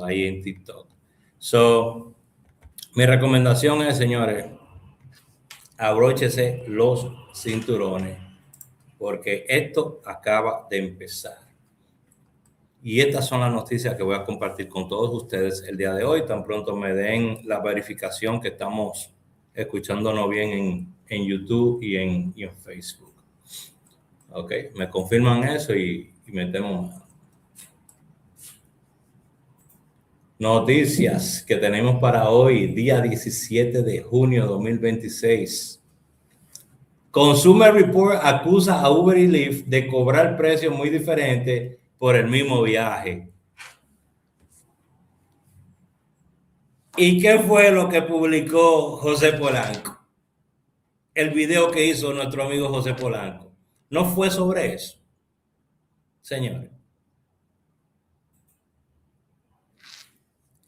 ahí en TikTok. So, mi recomendación es, señores, abróchese los cinturones, porque esto acaba de empezar. Y estas son las noticias que voy a compartir con todos ustedes el día de hoy. Tan pronto me den la verificación que estamos escuchándonos bien en YouTube y en Facebook. Ok, me confirman eso y metemos mano. Noticias que tenemos para hoy, día 17 de junio de 2026. Consumer Report acusa a Uber y Lyft de cobrar precios muy diferentes por el mismo viaje. ¿Y qué fue lo que publicó José Polanco? El video que hizo nuestro amigo José Polanco. ¿No fue sobre eso? Señores.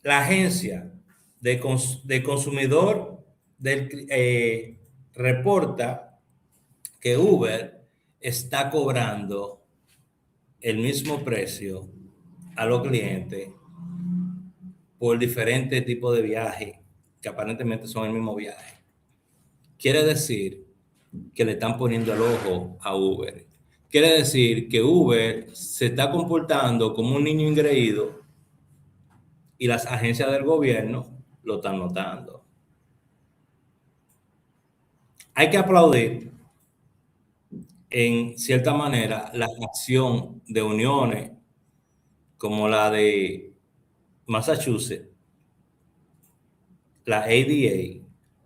La agencia de consumidor reporta que Uber está cobrando el mismo precio a los clientes por diferentes tipos de viajes que aparentemente son el mismo viaje. Quiere decir que le están poniendo el ojo a Uber. Quiere decir que Uber se está comportando como un niño engreído y las agencias del gobierno lo están notando. Hay que aplaudir, en cierta manera, la acción de uniones como la de Massachusetts, la ADA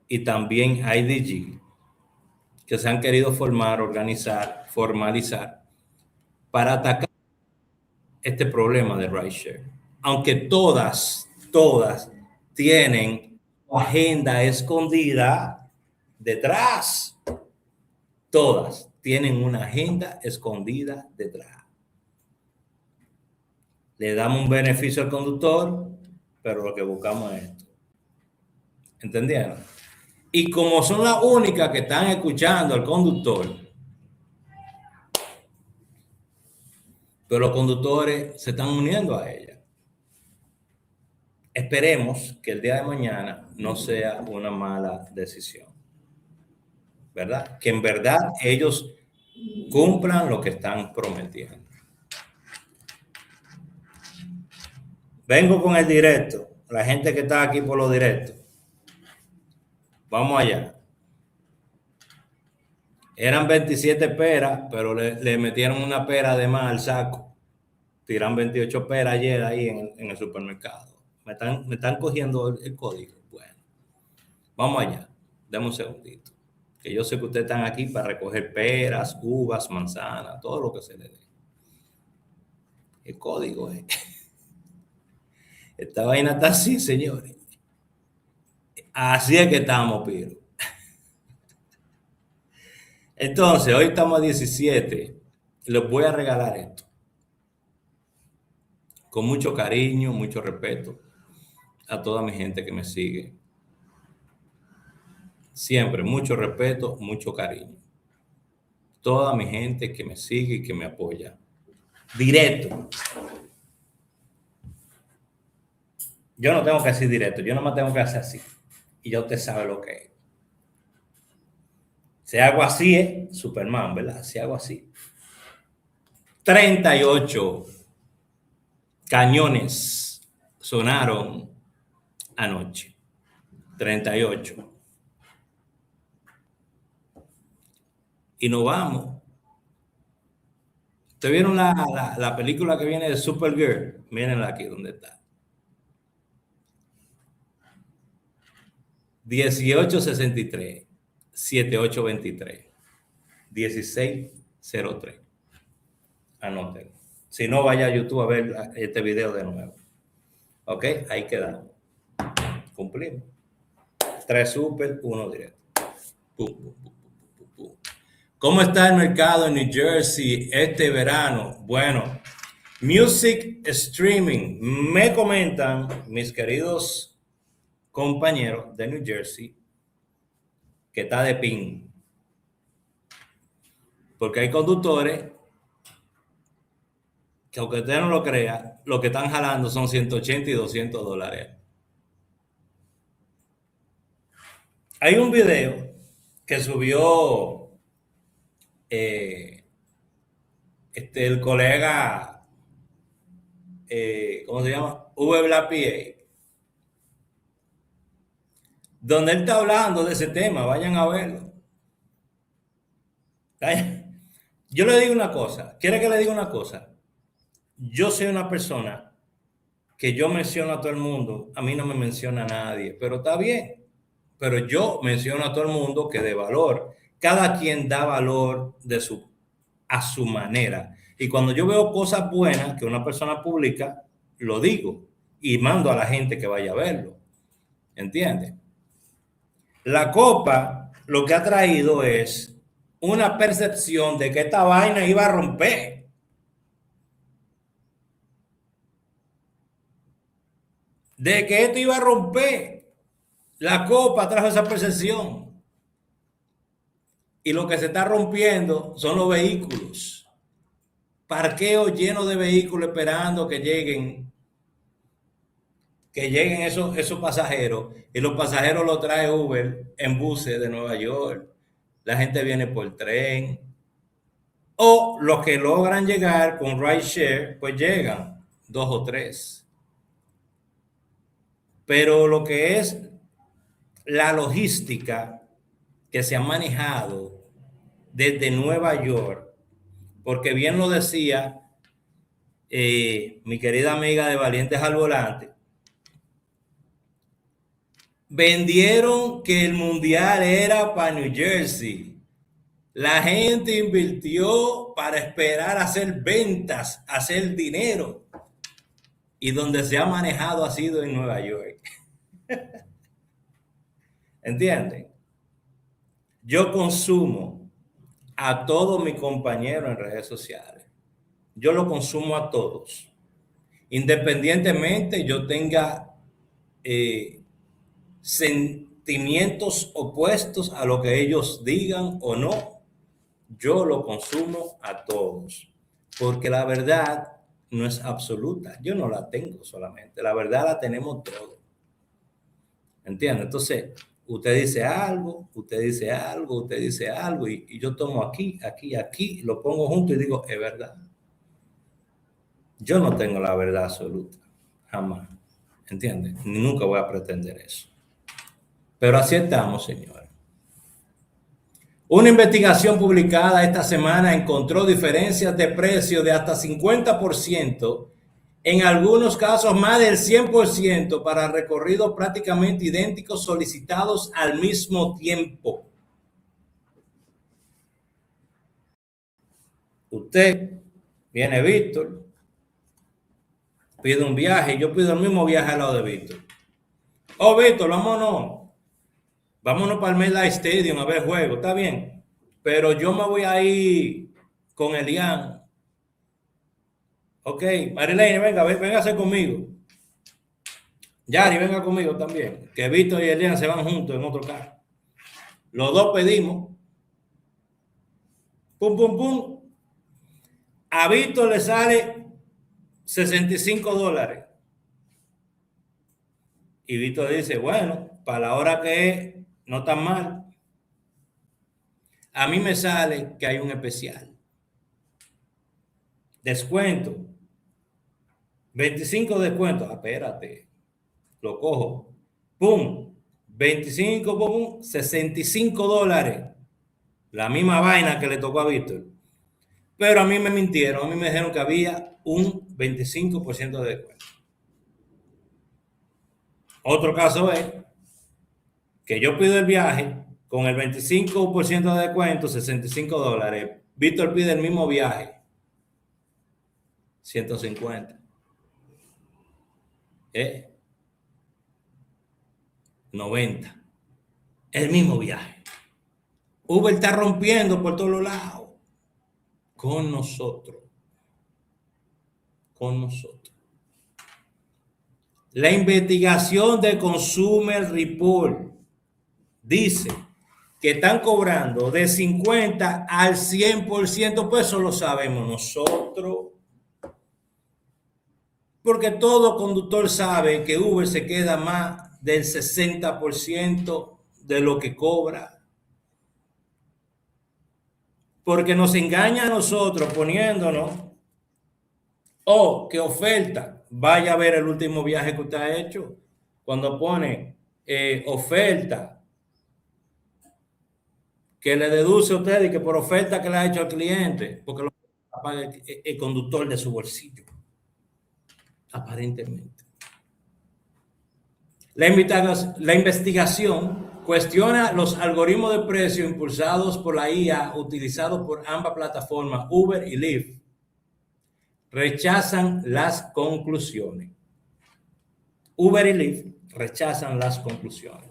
y también IDG, que se han querido formalizar para atacar este problema de rideshare. Aunque todas tienen agenda escondida detrás. Todas tienen una agenda escondida detrás. Le damos un beneficio al conductor, pero lo que buscamos es esto. ¿Entendieron? Y como son las únicas que están escuchando al conductor, pero los conductores se están uniendo a ella. Esperemos que el día de mañana no sea una mala decisión, ¿verdad? Que en verdad ellos cumplan lo que están prometiendo. Vengo con el directo, la gente que está aquí por los directos. Vamos allá. Eran 27 peras, pero le metieron una pera de más al saco. Tiran 28 peras ayer ahí en el supermercado. Me están cogiendo el código. Bueno, vamos allá. Dame un segundito. Que yo sé que ustedes están aquí para recoger peras, uvas, manzanas, todo lo que se le dé. El código es. Esta vaina está así, señores. Así es que estamos, Piro. Entonces, hoy estamos a 17. Les voy a regalar esto. Con mucho cariño, mucho respeto a toda mi gente que me sigue. Siempre, mucho respeto, mucho cariño. Toda mi gente que me sigue y que me apoya. Directo. Yo no tengo que decir directo, yo nomás tengo que hacer así. Y ya usted sabe lo que es. Si hago así, es Superman, ¿verdad? Si hago así. 38 cañones sonaron anoche. 38. Y nos vamos. ¿Ustedes vieron la película que viene de Supergirl? Mírenla aquí donde está. 1863, 7823, 1603. Anoten. Si no, vaya a YouTube a ver este video de nuevo. Ok, ahí quedamos. Cumplimos. 3 super, 1 directo. Pum, pum, pum, pum, pum. ¿Cómo está el mercado en New Jersey este verano? Bueno, music streaming. Me comentan mis queridos compañeros de New Jersey que está de pin. Porque hay conductores que aunque usted no lo crea, lo que están jalando son 180 y $200. Hay un video que subió el colega, ¿cómo se llama? PA, donde él está hablando de ese tema. Vayan a verlo. Yo le digo una cosa. ¿Quiere que le diga una cosa? Yo soy una persona que yo menciono a todo el mundo. A mí no me menciona a nadie, pero está bien. Pero yo menciono a todo el mundo que dé valor. Cada quien da valor a su manera. Y cuando yo veo cosas buenas que una persona publica, lo digo y mando a la gente que vaya a verlo. ¿Entiendes? La copa lo que ha traído es una percepción de que esta vaina iba a romper. De que esto iba a romper. La copa trajo esa percepción. Y lo que se está rompiendo son los vehículos. Parqueo lleno de vehículos esperando que lleguen esos pasajeros. Y los pasajeros los trae Uber en buses de Nueva York. La gente viene por tren. O los que logran llegar con rideshare, pues llegan 2 o 3. Pero lo que es la logística que se ha manejado desde Nueva York, porque bien lo decía mi querida amiga de Valientes al Volante, vendieron que el mundial era para New Jersey. La gente invirtió para esperar a hacer ventas, hacer dinero. Y donde se ha manejado ha sido en Nueva York. ¿Entienden? Yo consumo a todos mis compañeros en redes sociales. Yo lo consumo a todos. Independientemente yo tenga sentimientos opuestos a lo que ellos digan o no, yo lo consumo a todos. Porque la verdad no es absoluta. Yo no la tengo solamente. La verdad la tenemos todos. ¿Entiendes? Entonces, usted dice algo, usted dice algo, usted dice algo, y yo tomo aquí, lo pongo junto y digo, es verdad. Yo no tengo la verdad absoluta, jamás. ¿Entiendes? Nunca voy a pretender eso. Pero así estamos, señores. Una investigación publicada esta semana encontró diferencias de precio de hasta 50%, en algunos casos más del 100%, para recorridos prácticamente idénticos solicitados al mismo tiempo. Usted, viene Víctor, pide un viaje, yo pido el mismo viaje al lado de Víctor. Oh, Víctor, vámonos para el MetLife Stadium a ver juego, está bien, pero yo me voy a ir con Elian. Ok, Marilene, véngase conmigo. Yari, venga conmigo también, que Víctor y Elian se van juntos en otro carro. Los dos pedimos. Pum, pum, pum. A Víctor le sale $65. Y Víctor dice, bueno, para la hora que es, no tan mal. A mí me sale que hay un especial. Descuento. 25 descuentos. Espérate. Lo cojo. Pum. 25, pum, $65. La misma vaina que le tocó a Víctor. Pero a mí me mintieron. A mí me dijeron que había un 25% de descuento. Otro caso es que yo pido el viaje con el 25% de descuento, $65. Víctor pide el mismo viaje, 150. 90. El mismo viaje. Uber está rompiendo por todos lados. Con nosotros. La investigación de Consumer Report dice que están cobrando de 50 al 100%, pues eso lo sabemos nosotros. Porque todo conductor sabe que Uber se queda más del 60% de lo que cobra. Porque nos engaña a nosotros poniéndonos, qué oferta, vaya a ver el último viaje que usted ha hecho. Cuando pone oferta, que le deduce a usted y que por oferta que le ha hecho al cliente, porque lo paga el conductor de su bolsillo, aparentemente. La investigación cuestiona los algoritmos de precio impulsados por la IA utilizados por ambas plataformas, Uber y Lyft. Rechazan las conclusiones. Uber y Lyft rechazan las conclusiones.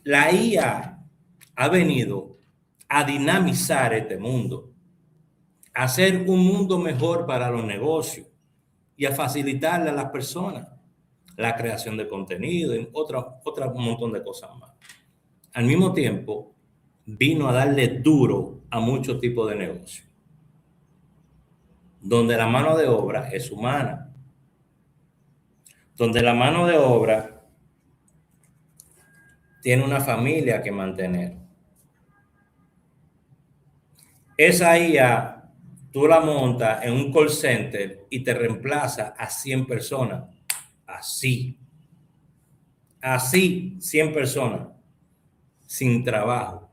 La IA ha venido a dinamizar este mundo, a hacer un mundo mejor para los negocios y a facilitarle a las personas la creación de contenido y otro montón de cosas más. Al mismo tiempo, vino a darle duro a muchos tipos de negocios, donde la mano de obra es humana, donde la mano de obra tiene una familia que mantener. Esa IA, tú la montas en un call center y te reemplaza a 100 personas. Así, 100 personas sin trabajo.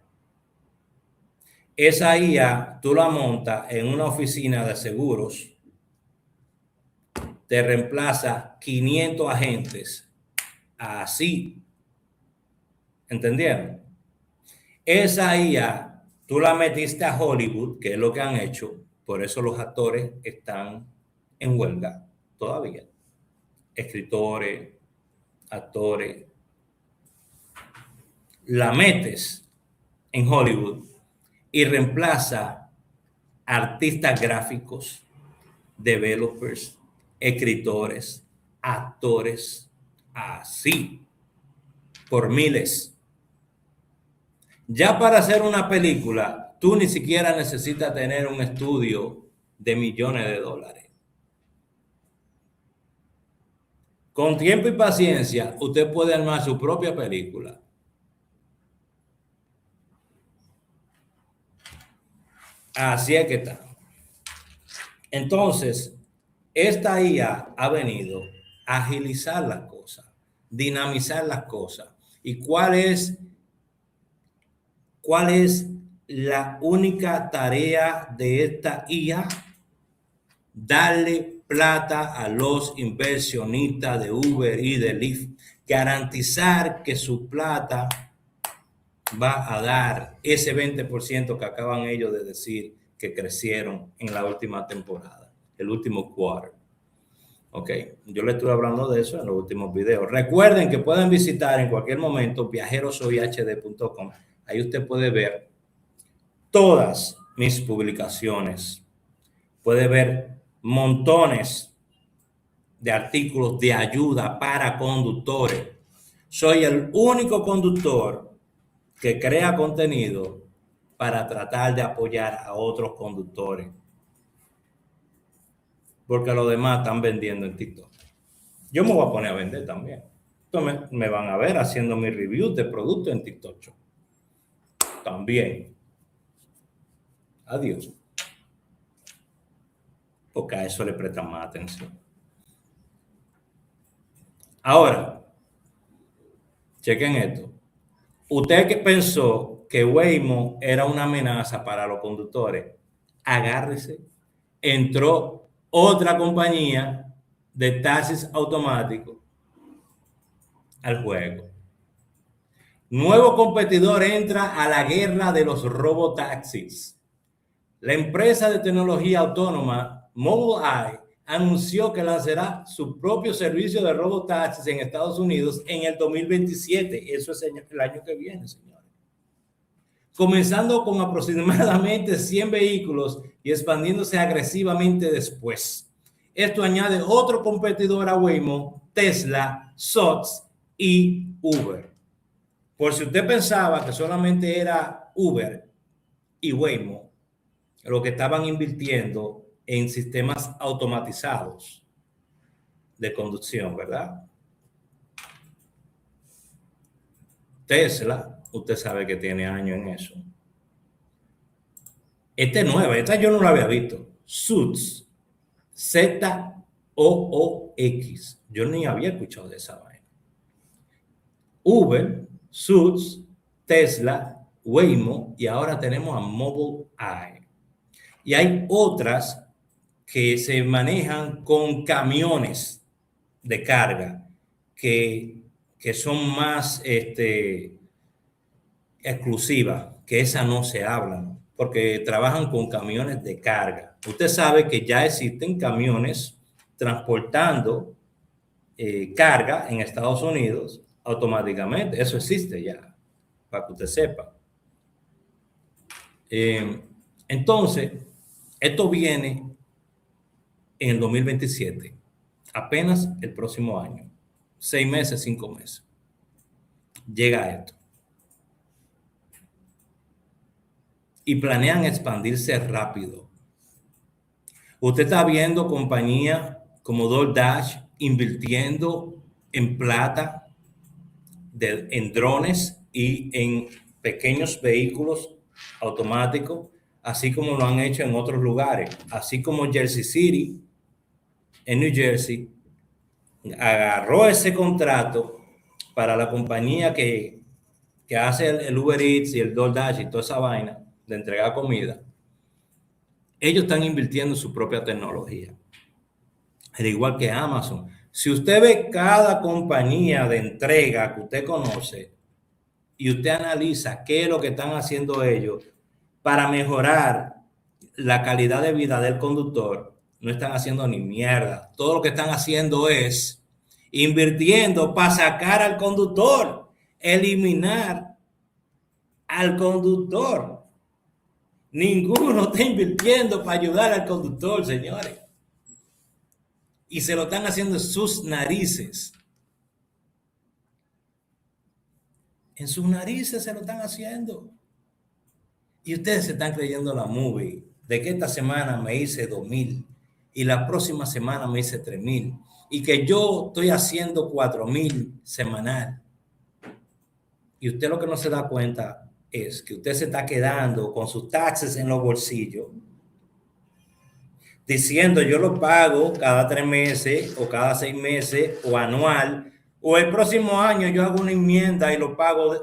Esa IA, tú la montas en una oficina de seguros, te reemplaza 500 agentes. Así. ¿Entendieron? Esa IA, tú la metiste a Hollywood, que es lo que han hecho, por eso los actores están en huelga todavía. Escritores, actores. La metes en Hollywood y reemplaza artistas gráficos, developers, escritores, actores, así, por miles. Ya para hacer una película, tú ni siquiera necesitas tener un estudio de millones de dólares. Con tiempo y paciencia, usted puede armar su propia película. Así es que está. Entonces, esta IA ha venido a agilizar las cosas, dinamizar las cosas. ¿Y cuál es la única tarea de esta IA? Darle plata a los inversionistas de Uber y de Lyft. Garantizar que su plata va a dar ese 20% que acaban ellos de decir que crecieron en la última temporada, el último quarter. Ok, yo le estoy hablando de eso en los últimos videos. Recuerden que pueden visitar en cualquier momento viajerosoyhd.com. Ahí usted puede ver todas mis publicaciones. Puede ver montones de artículos de ayuda para conductores. Soy el único conductor que crea contenido para tratar de apoyar a otros conductores. Porque los demás están vendiendo en TikTok. Yo me voy a poner a vender también. Entonces me van a ver haciendo mis reviews de productos en TikTok Shop. También. Adiós. Porque a eso le prestan más atención. Ahora, chequen esto. Usted que pensó que Waymo era una amenaza para los conductores, agárrese. Entró otra compañía de taxis automáticos al juego. Nuevo competidor entra a la guerra de los robotaxis. La empresa de tecnología autónoma Mobileye anunció que lanzará su propio servicio de robotaxis en Estados Unidos en el 2027. Eso es el año que viene, señores. Comenzando con aproximadamente 100 vehículos y expandiéndose agresivamente después. Esto añade otro competidor a Waymo, Tesla, SOTS y Uber. Por si usted pensaba que solamente era Uber y Waymo lo que estaban invirtiendo en sistemas automatizados de conducción, ¿verdad? Tesla, usted sabe que tiene años en eso. Esta es nueva, esta yo no la había visto. Zoox, Zoox. Yo ni había escuchado de esa vaina. Uber, Zoox, Tesla, Waymo y ahora tenemos a Mobileye. Y hay otras que se manejan con camiones de carga que son más exclusivas, que esas no se hablan, porque trabajan con camiones de carga. Usted sabe que ya existen camiones transportando carga en Estados Unidos automáticamente. Eso existe ya, para que usted sepa. Entonces, esto viene en el 2027, apenas el próximo año, 6 meses, 5 meses, llega esto. Y planean expandirse rápido. Usted está viendo compañías como DoorDash invirtiendo en plata, en drones y en pequeños vehículos automáticos, así como lo han hecho en otros lugares, así como Jersey City, en New Jersey, agarró ese contrato para la compañía que hace el Uber Eats y el DoorDash y toda esa vaina de entregar comida. Ellos están invirtiendo en su propia tecnología, al igual que Amazon. Si usted ve cada compañía de entrega que usted conoce y usted analiza qué es lo que están haciendo ellos para mejorar la calidad de vida del conductor, no están haciendo ni mierda. Todo lo que están haciendo es invirtiendo para sacar al conductor, eliminar al conductor. Ninguno está invirtiendo para ayudar al conductor, señores. Y se lo están haciendo en sus narices. En sus narices se lo están haciendo. Y ustedes se están creyendo la movie de que esta semana me hice 2,000 y la próxima semana me hice 3,000 y que yo estoy haciendo 4,000 semanal. Y usted lo que no se da cuenta es que usted se está quedando con sus taxes en los bolsillos, diciendo yo lo pago cada 3 meses o cada 6 meses o anual, o el próximo año yo hago una enmienda y lo pago.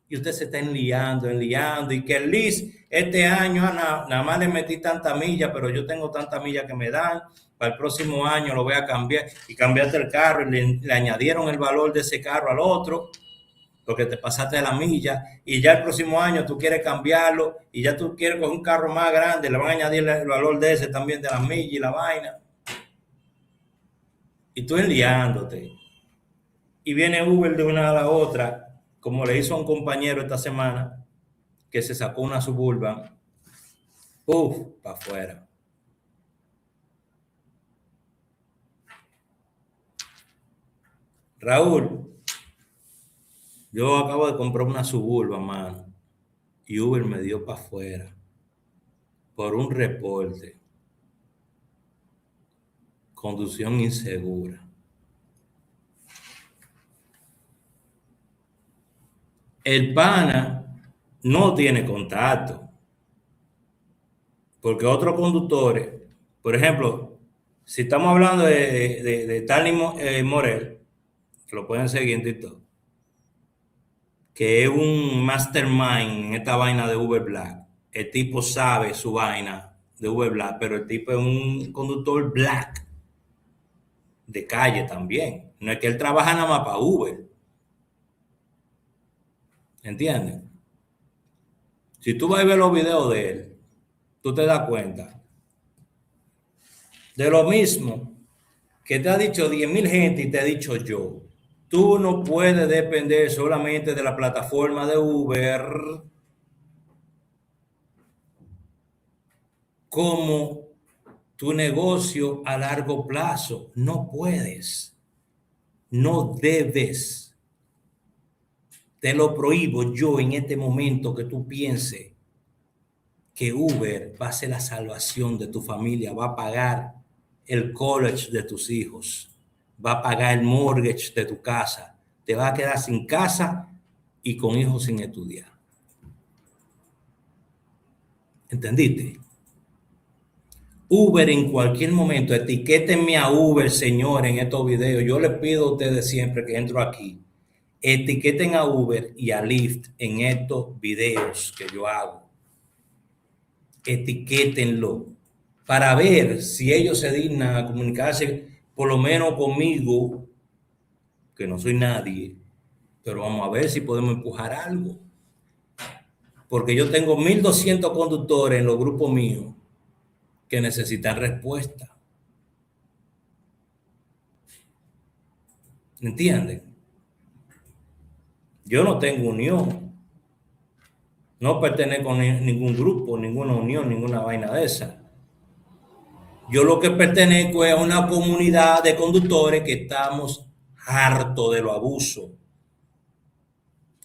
Y usted se está enliando, y que el lease este año nada más le metí tanta milla, pero yo tengo tanta milla que me dan, para el próximo año lo voy a cambiar, y cambiaste el carro y le añadieron el valor de ese carro al otro, porque te pasaste de la milla, y ya el próximo año tú quieres cambiarlo, y ya tú quieres coger un carro más grande, le van a añadir el valor de ese también de la milla y la vaina. Y tú enliándote. Y viene Uber de una a la otra, como le hizo a un compañero esta semana, que se sacó una Suburban, para afuera. Raúl, yo acabo de comprar una Suburban, mano, y Uber me dio para afuera por un reporte. Conducción insegura. El pana no tiene contacto, porque otros conductores, por ejemplo, si estamos hablando de Tali Morel, que lo pueden seguir en TikTok, que es un mastermind en esta vaina de Uber Black. El tipo sabe su vaina de Uber Black, pero el tipo es un conductor black de calle también. No es que él trabaja nada más para Uber. ¿Entiendes? Si tú vas a ver los videos de él, tú te das cuenta de lo mismo que te ha dicho 10,000 gente y te he dicho yo. Tú no puedes depender solamente de la plataforma de Uber como tu negocio a largo plazo. No puedes. No debes. Te lo prohíbo yo en este momento que tú pienses que Uber va a ser la salvación de tu familia, va a pagar el college de tus hijos, va a pagar el mortgage de tu casa, te va a quedar sin casa y con hijos sin estudiar. ¿Entendiste? Uber en cualquier momento, etiquétenme a Uber, señores, en estos videos. Yo les pido a ustedes siempre que entro aquí, etiqueten a Uber y a Lyft en estos videos que yo hago. Etiquétenlo para ver si ellos se dignan a comunicarse, por lo menos conmigo, que no soy nadie, pero vamos a ver si podemos empujar algo. Porque yo tengo 1,200 conductores en los grupos míos que necesitan respuesta. ¿Entienden? Yo no tengo unión. No pertenezco a ningún grupo, ninguna unión, ninguna vaina de esa. Yo lo que pertenezco es a una comunidad de conductores que estamos hartos de los abusos.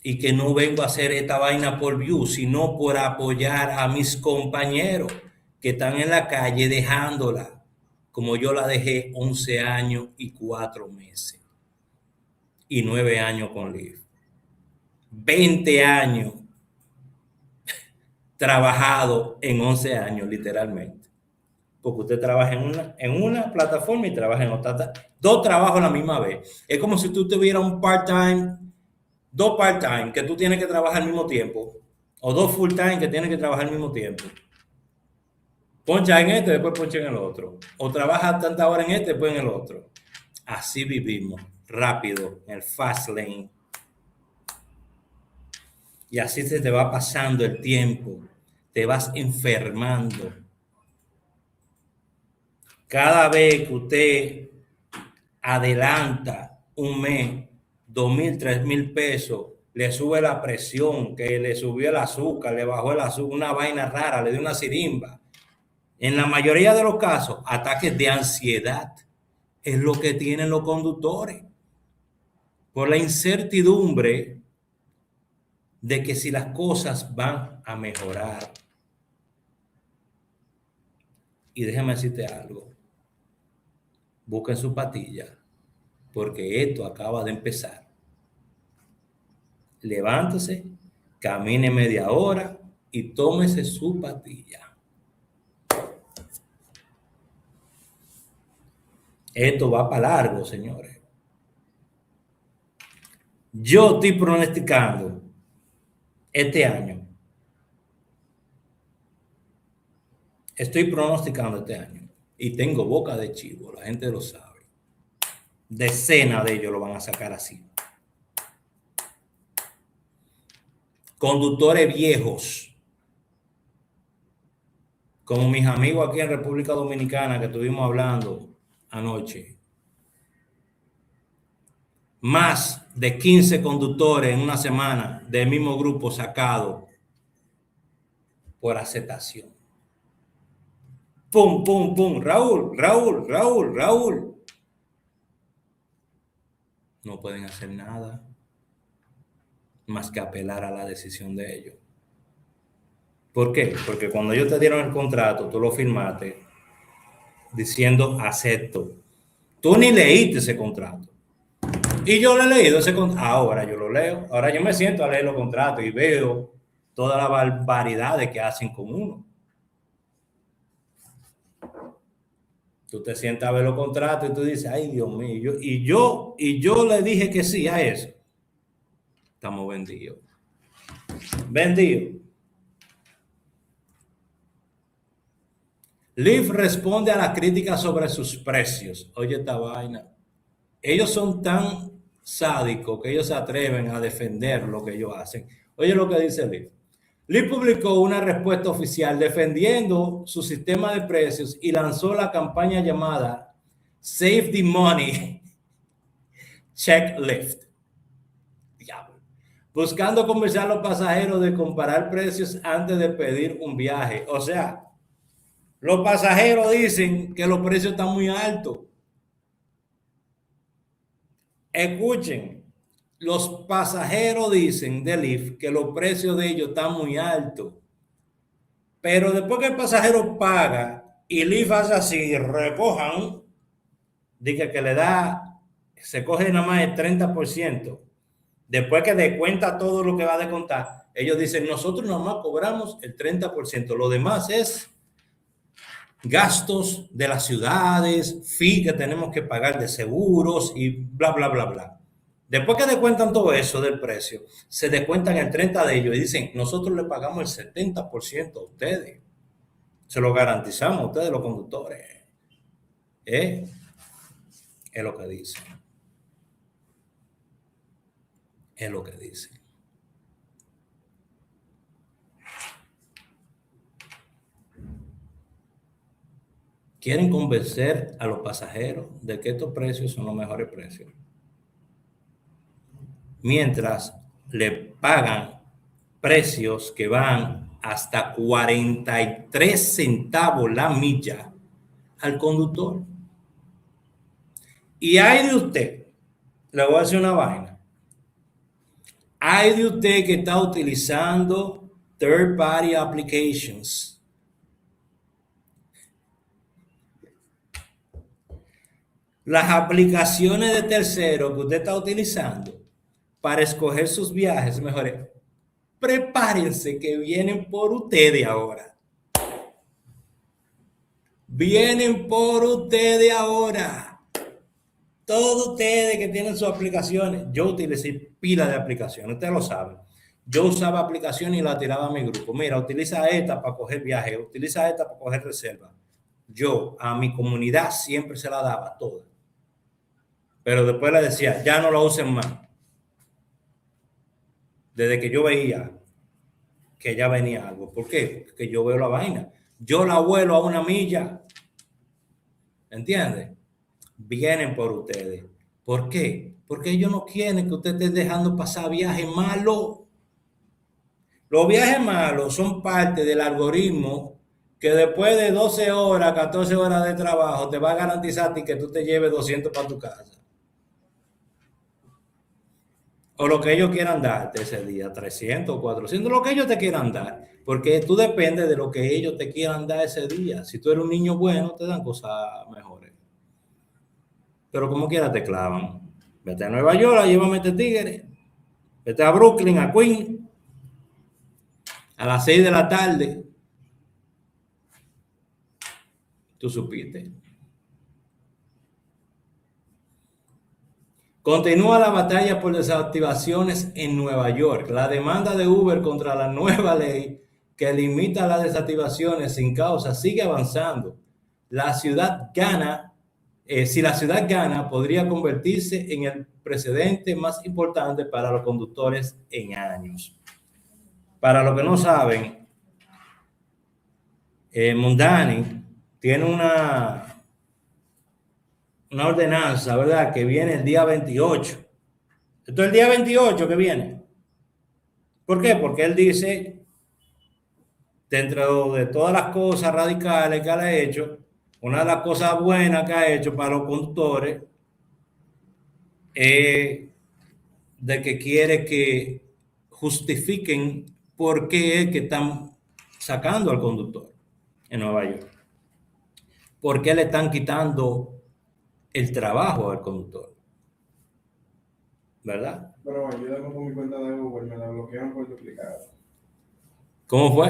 Y que no vengo a hacer esta vaina por view, sino por apoyar a mis compañeros que están en la calle dejándola, como yo la dejé 11 años y 4 meses. Y 9 años con Lyft. 20 años trabajado en 11 años, literalmente. Porque usted trabaja en una plataforma y trabaja en otra. 2 trabajos a la misma vez. Es como si tú tuvieras un part-time, 2 part-time que tú tienes que trabajar al mismo tiempo. O 2 full-time que tienes que trabajar al mismo tiempo. Poncha en este, después poncha en el otro. O trabaja tantas horas en este, después en el otro. Así vivimos, rápido, en el fast lane. Y así se te va pasando el tiempo. Te vas enfermando. Cada vez que usted adelanta un mes, 2,000, 3,000 pesos, le sube la presión, que le subió el azúcar, le bajó el azúcar, una vaina rara, le dio una sirimba. En la mayoría de los casos, ataques de ansiedad es lo que tienen los conductores. Por la incertidumbre de que si las cosas van a mejorar. Y déjame decirte algo. Busquen su patilla, porque esto acaba de empezar. Levántese, camine media hora y tómese su patilla. Esto va para largo, señores. Yo estoy pronosticando este año. Estoy pronosticando este año. Y tengo boca de chivo, la gente lo sabe. Decenas de ellos lo van a sacar así. Conductores viejos, como mis amigos aquí en República Dominicana que estuvimos hablando anoche. Más de 15 conductores en una semana del mismo grupo sacado por aceptación. Pum, pum, pum. Raúl. No pueden hacer nada más que apelar a la decisión de ellos. ¿Por qué? Porque cuando ellos te dieron el contrato, tú lo firmaste diciendo acepto. Tú ni leíste ese contrato. Y yo lo he leído ese contrato. Ahora yo lo leo. Ahora yo me siento a leer los contratos y veo todas las barbaridades que hacen con uno. Tú te sientas a ver los contratos y tú dices, ay Dios mío, y yo le dije que sí a eso. Estamos vendidos. Vendidos. Lyft responde a la crítica sobre sus precios. Oye esta vaina. Ellos son tan sádicos que ellos se atreven a defender lo que ellos hacen. Oye lo que dice Lyft. Lyft publicó una respuesta oficial defendiendo su sistema de precios y lanzó la campaña llamada Save the Money, Check Lyft. Diablo. Buscando convencer a los pasajeros de comparar precios antes de pedir un viaje. O sea, los pasajeros dicen que los precios están muy altos. Escuchen, los pasajeros dicen de Lyft que los precios de ellos están muy altos. Pero después que el pasajero paga y Lyft hace así, recojan, diga que le da, se coge nada más el 30%. Después que descuenta todo lo que va a descontar, ellos dicen, nosotros nada más cobramos el 30%. Lo demás es gastos de las ciudades, fee que tenemos que pagar de seguros y bla, bla, bla, bla. Después que descuentan todo eso del precio, se descuentan el 30% de ellos y dicen, nosotros le pagamos el 70% a ustedes. Se lo garantizamos a ustedes, los conductores. ¿Eh? Es lo que dicen. Es lo que dicen. Quieren convencer a los pasajeros de que estos precios son los mejores precios. Mientras le pagan precios que van hasta 43 centavos la milla al conductor. Y hay de usted, le voy a decir una vaina, hay de usted que está utilizando third party applications. Las aplicaciones de terceros que usted está utilizando para escoger sus viajes mejores, prepárense que vienen por ustedes ahora. Vienen por ustedes ahora. Todos ustedes que tienen sus aplicaciones, yo utilicé pila de aplicaciones, ustedes lo saben. Yo usaba aplicaciones y la tiraba a mi grupo. Mira, utiliza esta para coger viajes, utiliza esta para coger reservas. Yo a mi comunidad siempre se la daba toda. Pero después le decía, ya no la usen más. Desde que yo veía que ya venía algo. ¿Por qué? Porque yo veo la vaina. Yo la vuelo a una milla. ¿Entiendes? Vienen por ustedes. ¿Por qué? Porque ellos no quieren que usted esté dejando pasar viajes malos. Los viajes malos son parte del algoritmo que después de 12 horas, 14 horas de trabajo, te va a garantizar a ti que tú te lleves 200 para tu casa. O lo que ellos quieran darte ese día, 300 o 400, lo que ellos te quieran dar. Porque tú dependes de lo que ellos te quieran dar ese día. Si tú eres un niño bueno, te dan cosas mejores. Pero como quiera te clavan. Vete a Nueva York, llévame este tigre. Vete a Brooklyn, a Queens, a las 6 de la tarde. Tú supiste. Continúa la batalla por desactivaciones en Nueva York. La demanda de Uber contra la nueva ley que limita las desactivaciones sin causa sigue avanzando. La ciudad gana. Si la ciudad gana, podría convertirse en el precedente más importante para los conductores en años. Para los que no saben, Mondani tiene una ordenanza, ¿verdad? Que viene el día 28. Esto es el día 28 que viene. ¿Por qué? Porque él dice, dentro de todas las cosas radicales que él ha hecho, una de las cosas buenas que ha hecho para los conductores es de que quiere que justifiquen por qué es que están sacando al conductor en Nueva York. ¿Por qué le están quitando el trabajo al conductor? ¿Verdad? Pero ayúdame con mi cuenta de Uber, me la bloquearon por duplicado. ¿Cómo fue?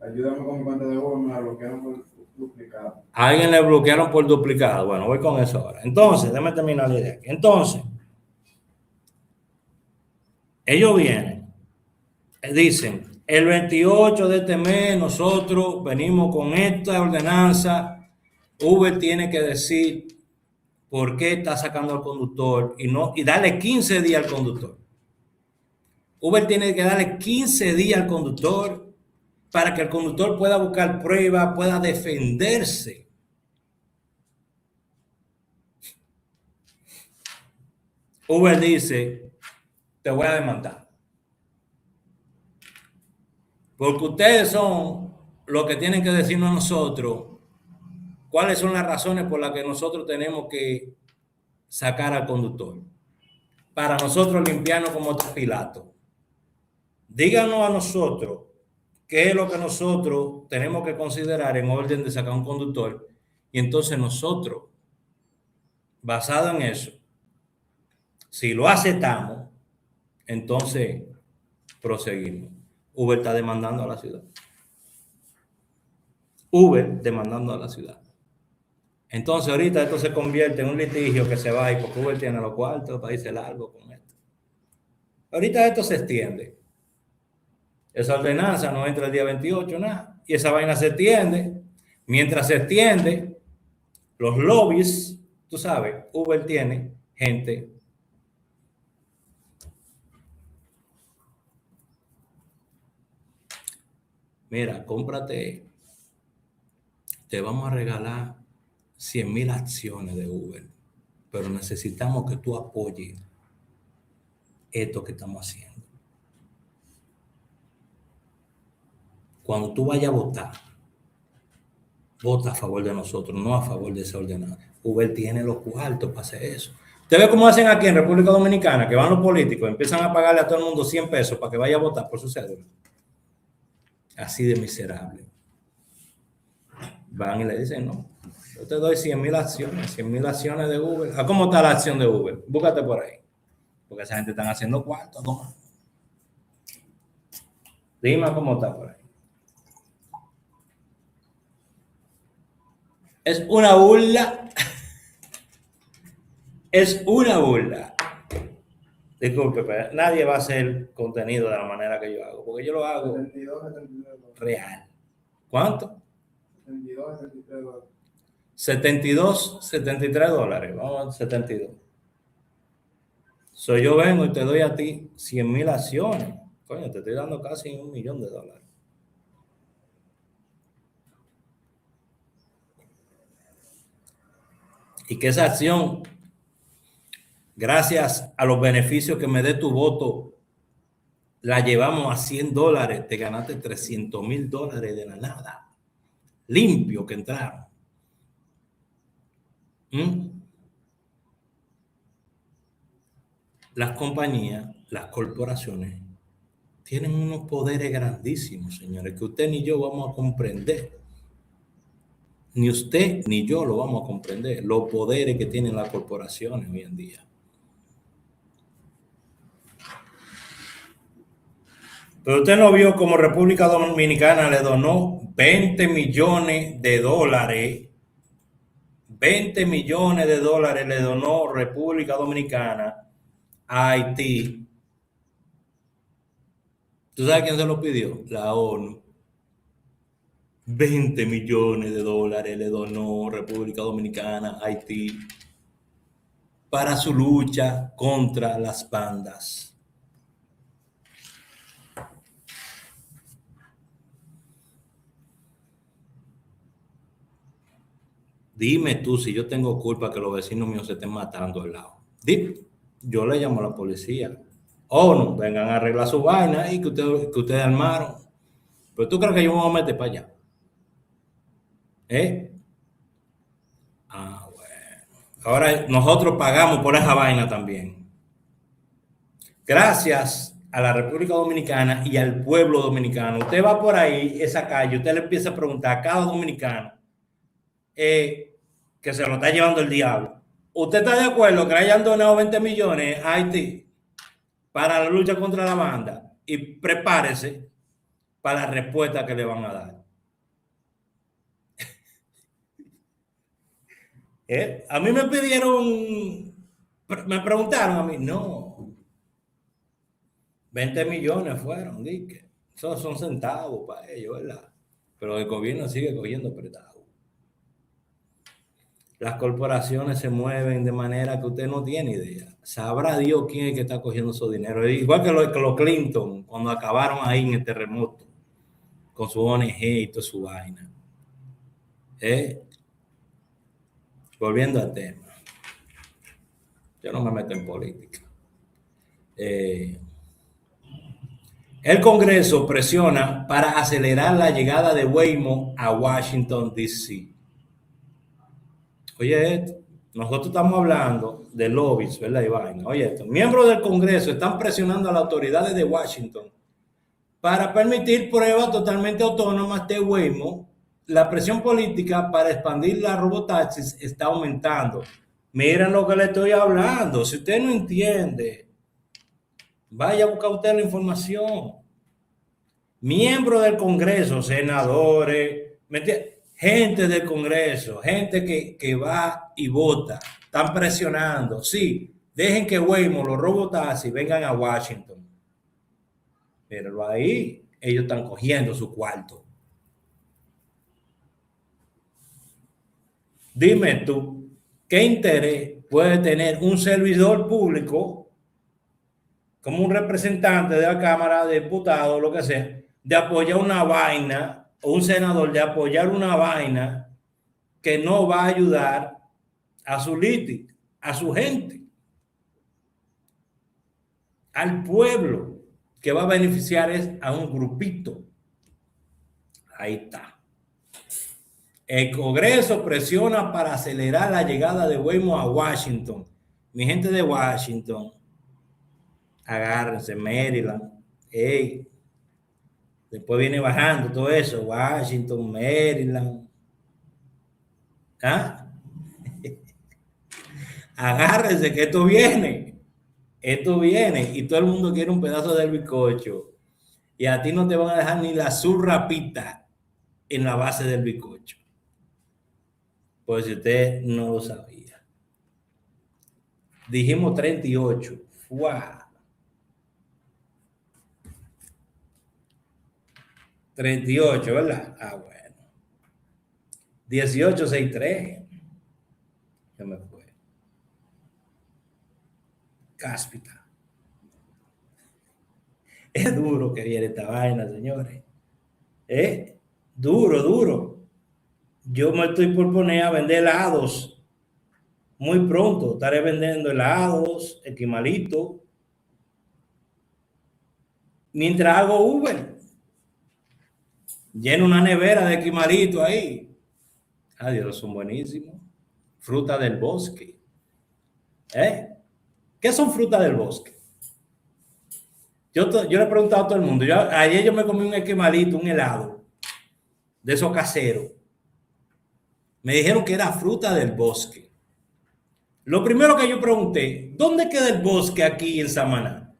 Ayúdame con mi cuenta de Uber, me la bloquearon por duplicado. A alguien le bloquearon por duplicado. Bueno, voy con eso ahora. Entonces, déjame terminar la idea. Entonces, ellos vienen, dicen, el 28 de este mes nosotros venimos con esta ordenanza. Uber tiene que decir por qué está sacando al conductor y darle 15 días al conductor. Uber tiene que darle 15 días al conductor para que el conductor pueda buscar pruebas, pueda defenderse. Uber dice, te voy a demandar. Porque ustedes son los que tienen que decirnos a nosotros cuáles son las razones por las que nosotros tenemos que sacar al conductor. Para nosotros limpiarnos como Pilato. Díganos a nosotros qué es lo que nosotros tenemos que considerar en orden de sacar un conductor. Y entonces nosotros, basado en eso, si lo aceptamos, entonces proseguimos. Uber está demandando a la ciudad. Uber demandando a la ciudad. Entonces ahorita esto se convierte en un litigio que se va y porque Uber tiene los cuartos para irse largo con esto. Ahorita esto se extiende. Esa ordenanza no entra el día 28, nada. Y esa vaina se extiende. Mientras se extiende, los lobbies, tú sabes, Uber tiene gente. Mira, cómprate, te vamos a regalar 100,000 acciones de Uber, pero necesitamos que tú apoyes esto que estamos haciendo. Cuando tú vayas a votar, vota a favor de nosotros, no a favor de esa ordenanza. Uber tiene los cuartos para hacer eso. ¿Usted ve cómo hacen aquí en República Dominicana? Que van los políticos, empiezan a pagarle a todo el mundo 100 pesos para que vaya a votar por su cédula. Así de miserable. Van y le dicen, no, yo te doy 100,000 acciones, 100,000 acciones de Uber. ¿A cómo está la acción de Uber? Búscate por ahí. Porque esa gente está haciendo cuartos, ¿no? Dime cómo está por ahí. Es una burla. Es una burla. Disculpe, pero nadie va a hacer contenido de la manera que yo hago, porque yo lo hago 72, 73 dólares. real. ¿Cuánto? 72, 73 dólares. 72, 73 dólares. Vamos a 72. So, yo vengo y te doy a ti 100,000 acciones. Coño, te estoy dando casi $1,000,000. Y que esa acción, gracias a los beneficios que me dé tu voto, la llevamos a $100. Te ganaste $300,000 de la nada. Limpio que entraron. Las compañías, las corporaciones, tienen unos poderes grandísimos, señores, que usted ni yo vamos a comprender. Ni usted ni yo lo vamos a comprender, los poderes que tienen las corporaciones hoy en día. Pero usted no vio como República Dominicana le donó 20 millones de dólares. 20 millones de dólares le donó República Dominicana a Haití. ¿Tú sabes quién se lo pidió? La ONU. 20 millones de dólares le donó República Dominicana a Haití para su lucha contra las bandas. Dime tú si yo tengo culpa que los vecinos míos se estén matando al lado. Yo le llamo a la policía. ONU, vengan a arreglar su vaina y que ustedes armaron. Pero tú crees que yo me voy a meter para allá. Bueno. Ahora nosotros pagamos por esa vaina también. Gracias a la República Dominicana y al pueblo dominicano. Usted va por ahí, esa calle, usted le empieza a preguntar a cada dominicano que se lo está llevando el diablo. ¿Usted está de acuerdo que le hayan donado 20 millones a Haití para la lucha contra la banda? Y prepárese para la respuesta que le van a dar. A mí me preguntaron a mí, no. 20 millones fueron, dije. Esos son centavos para ellos, ¿verdad? Pero el gobierno sigue cogiendo prestado. Las corporaciones se mueven de manera que usted no tiene idea. Sabrá Dios quién es que está cogiendo su dinero. Igual que los Clinton, cuando acabaron ahí en el terremoto, con su ONG y toda su vaina. Volviendo al tema. Yo no me meto en política. El Congreso presiona para acelerar la llegada de Waymo a Washington, D.C. Oye, nosotros estamos hablando de lobbies, ¿verdad? Y vaina. Oye, miembros del Congreso están presionando a las autoridades de Washington para permitir pruebas totalmente autónomas de Waymo. La presión política para expandir las robotaxis está aumentando. Miren lo que le estoy hablando. Si usted no entiende, vaya a buscar usted la información. Miembros del Congreso, senadores, gente del Congreso, gente que va y vota, están presionando. Sí, dejen que Waymo, los robotaxis, vengan a Washington. Pero ahí ellos están cogiendo su cuarto. Dime tú, ¿qué interés puede tener un servidor público como un representante de la Cámara de Diputados, lo que sea, de apoyar una vaina, o un senador de apoyar una vaina que no va a ayudar a su liti, a su gente, al pueblo, que va a beneficiar es a un grupito? Ahí está. El Congreso presiona para acelerar la llegada de Waymo a Washington. Mi gente de Washington, agárrense, Maryland. Hey, después viene bajando todo eso, Washington, Maryland. ¿Ah? Agárrense que esto viene. Esto viene y todo el mundo quiere un pedazo del bizcocho. Y a ti no te van a dejar ni la surrapita en la base del bizcocho. Pues si usted no lo sabía. Dijimos 38. ¡Wow! 38, ¿verdad? Ah, bueno. 1863. Ya me fue. Cáspita. Es duro que viene esta vaina, señores. Duro, duro. Yo me estoy por poner a vender helados. Muy pronto estaré vendiendo helados, esquimalitos. Mientras hago Uber. Lleno una nevera de esquimalitos ahí. Adiós, son buenísimos. Fruta del bosque. ¿Qué son frutas del bosque? Yo le he preguntado a todo el mundo. Ayer yo me comí un esquimalito, un helado, de esos caseros. Me dijeron que era fruta del bosque. Lo primero que yo pregunté, ¿dónde queda el bosque aquí en Samaná?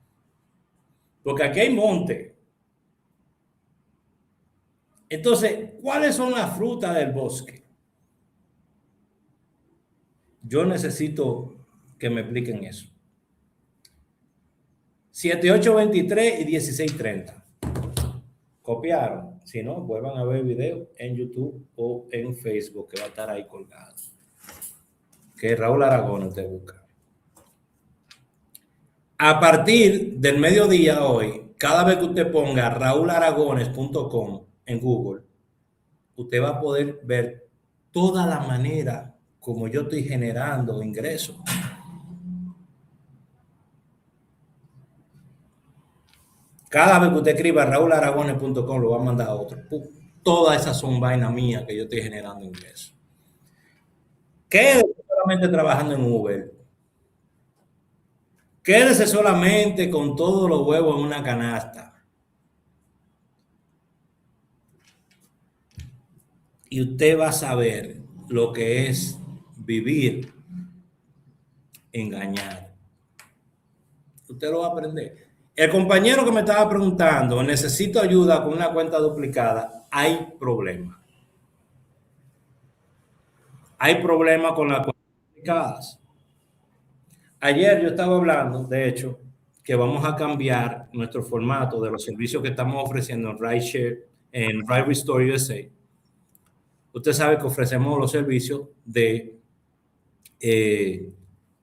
Porque aquí hay monte. Entonces, ¿cuáles son las frutas del bosque? Yo necesito que me expliquen eso. 7823 y 1630. Copiaron. Si no, vuelvan a ver el video en YouTube o en Facebook, que va a estar ahí colgado. Que Raúl Aragón usted busca. A partir del mediodía hoy, cada vez que usted ponga raularagones.com en Google, usted va a poder ver toda la manera como yo estoy generando ingresos. Cada vez que usted escriba raularagones.com, lo va a mandar a otro. Todas esas son vainas mías que yo estoy generando ingresos. Quédese solamente trabajando en Uber. Quédese solamente con todos los huevos en una canasta. Y usted va a saber lo que es vivir engañado. Usted lo va a aprender. El compañero que me estaba preguntando, necesito ayuda con una cuenta duplicada, hay problema. Hay problema con las cuentas duplicadas. Ayer yo estaba hablando, de hecho, que vamos a cambiar nuestro formato de los servicios que estamos ofreciendo en RideShare, en Ride Restore USA. Usted sabe que ofrecemos los servicios de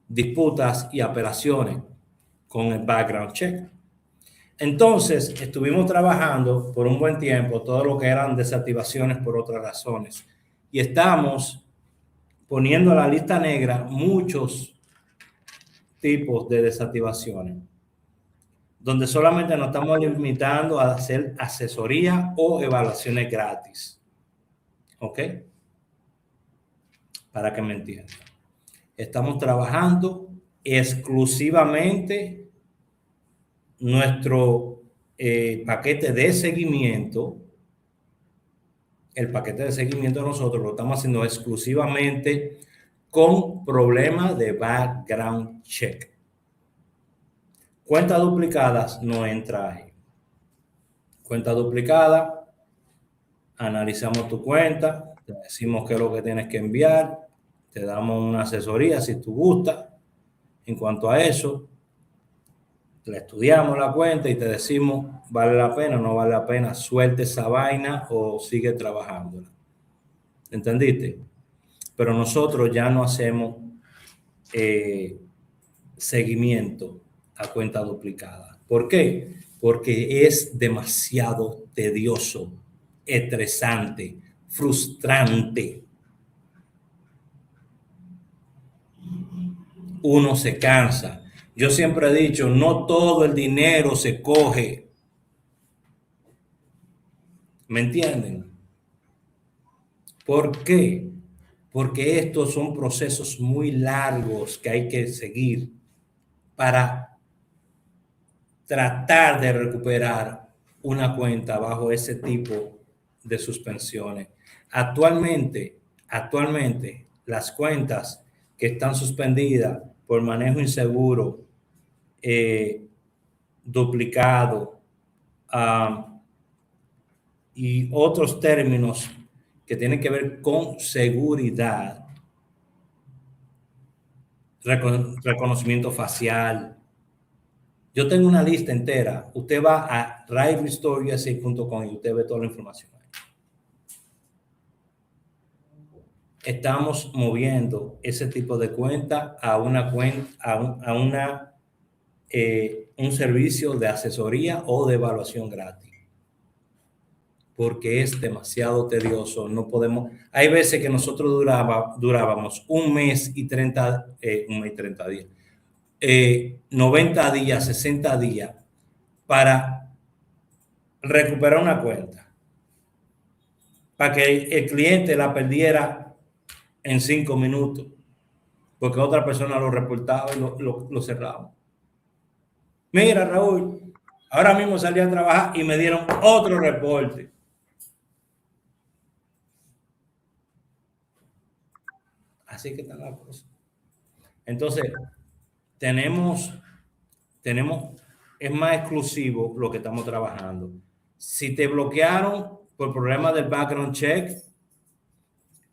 disputas y apelaciones con el background check. Entonces, estuvimos trabajando por un buen tiempo todo lo que eran desactivaciones por otras razones. Y estamos poniendo a la lista negra muchos tipos de desactivaciones, donde solamente nos estamos limitando a hacer asesoría o evaluaciones gratis. ¿Ok? Para que me entiendan. Estamos trabajando exclusivamente nuestro paquete de seguimiento. El paquete de seguimiento nosotros lo estamos haciendo exclusivamente con problemas de background check. Cuentas duplicadas no entra ahí. Cuenta duplicada, analizamos tu cuenta, te decimos qué es lo que tienes que enviar, te damos una asesoría si tú gustas. En cuanto a eso, le estudiamos la cuenta y te decimos, ¿vale la pena o no vale la pena? Suelte esa vaina o sigue trabajándola. ¿Entendiste? Pero nosotros ya no hacemos seguimiento a cuenta duplicada. ¿Por qué? Porque es demasiado tedioso, estresante, frustrante. Uno se cansa. Yo siempre he dicho, no todo el dinero se coge. ¿Me entienden? ¿Por qué? Porque estos son procesos muy largos que hay que seguir para tratar de recuperar una cuenta bajo ese tipo de suspensiones. Actualmente, las cuentas que están suspendidas por manejo inseguro, duplicado, y otros términos que tienen que ver con seguridad, reconocimiento facial. Yo tengo una lista entera. Usted va a riderestoreusa.com y usted ve toda la información. Estamos moviendo ese tipo de cuenta a una cuenta, un servicio de asesoría o de evaluación gratis. Porque es demasiado tedioso. No podemos. Hay veces que nosotros durábamos un mes y 30 días. 90 días, 60 días para recuperar una cuenta, para que el cliente la perdiera en 5 minutos, porque otra persona lo reportaba y lo cerraba. Mira, Raúl, ahora mismo salí a trabajar y me dieron otro reporte. Así que están las cosas. Entonces, tenemos, es más exclusivo lo que estamos trabajando. Si te bloquearon por problemas del background check,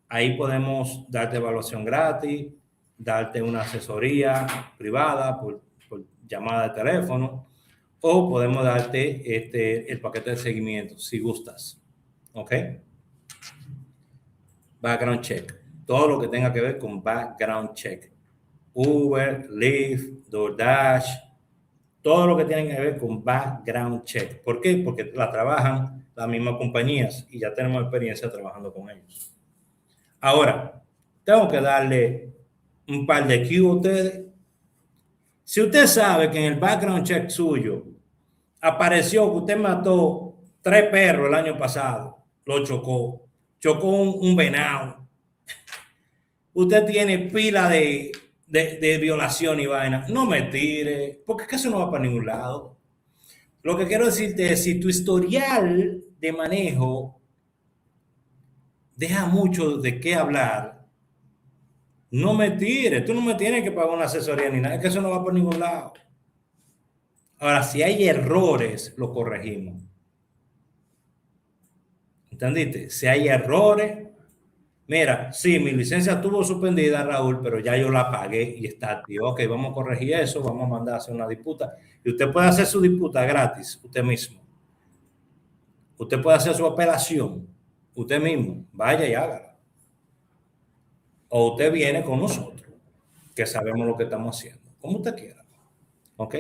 ahí podemos darte evaluación gratis, darte una asesoría privada por llamada de teléfono, o podemos darte el paquete de seguimiento si gustas. ¿Ok? Background check. Todo lo que tenga que ver con background check. Uber, Lyft, DoorDash, todo lo que tiene que ver con background check. ¿Por qué? Porque la trabajan las mismas compañías y ya tenemos experiencia trabajando con ellos. Ahora, tengo que darle un par de cues a ustedes. Si usted sabe que en el background check suyo apareció que usted mató 3 perros el año pasado, lo chocó un venado, usted tiene pila de violación y vaina, no me tire, porque eso no va para ningún lado. Lo que quiero decirte es, si tu historial de manejo deja mucho de qué hablar, no me tires, tú no me tienes que pagar una asesoría ni nada, es que eso no va por ningún lado. Ahora, si hay errores, lo corregimos. ¿Entendiste? Si hay errores, mira, sí, mi licencia estuvo suspendida, Raúl, pero ya yo la pagué y está activa. Ok, vamos a corregir eso, vamos a mandar a hacer una disputa. Y usted puede hacer su disputa gratis, usted mismo. Usted puede hacer su apelación, usted mismo. Vaya y hágala. O usted viene con nosotros, que sabemos lo que estamos haciendo. Como usted quiera. ¿Ok?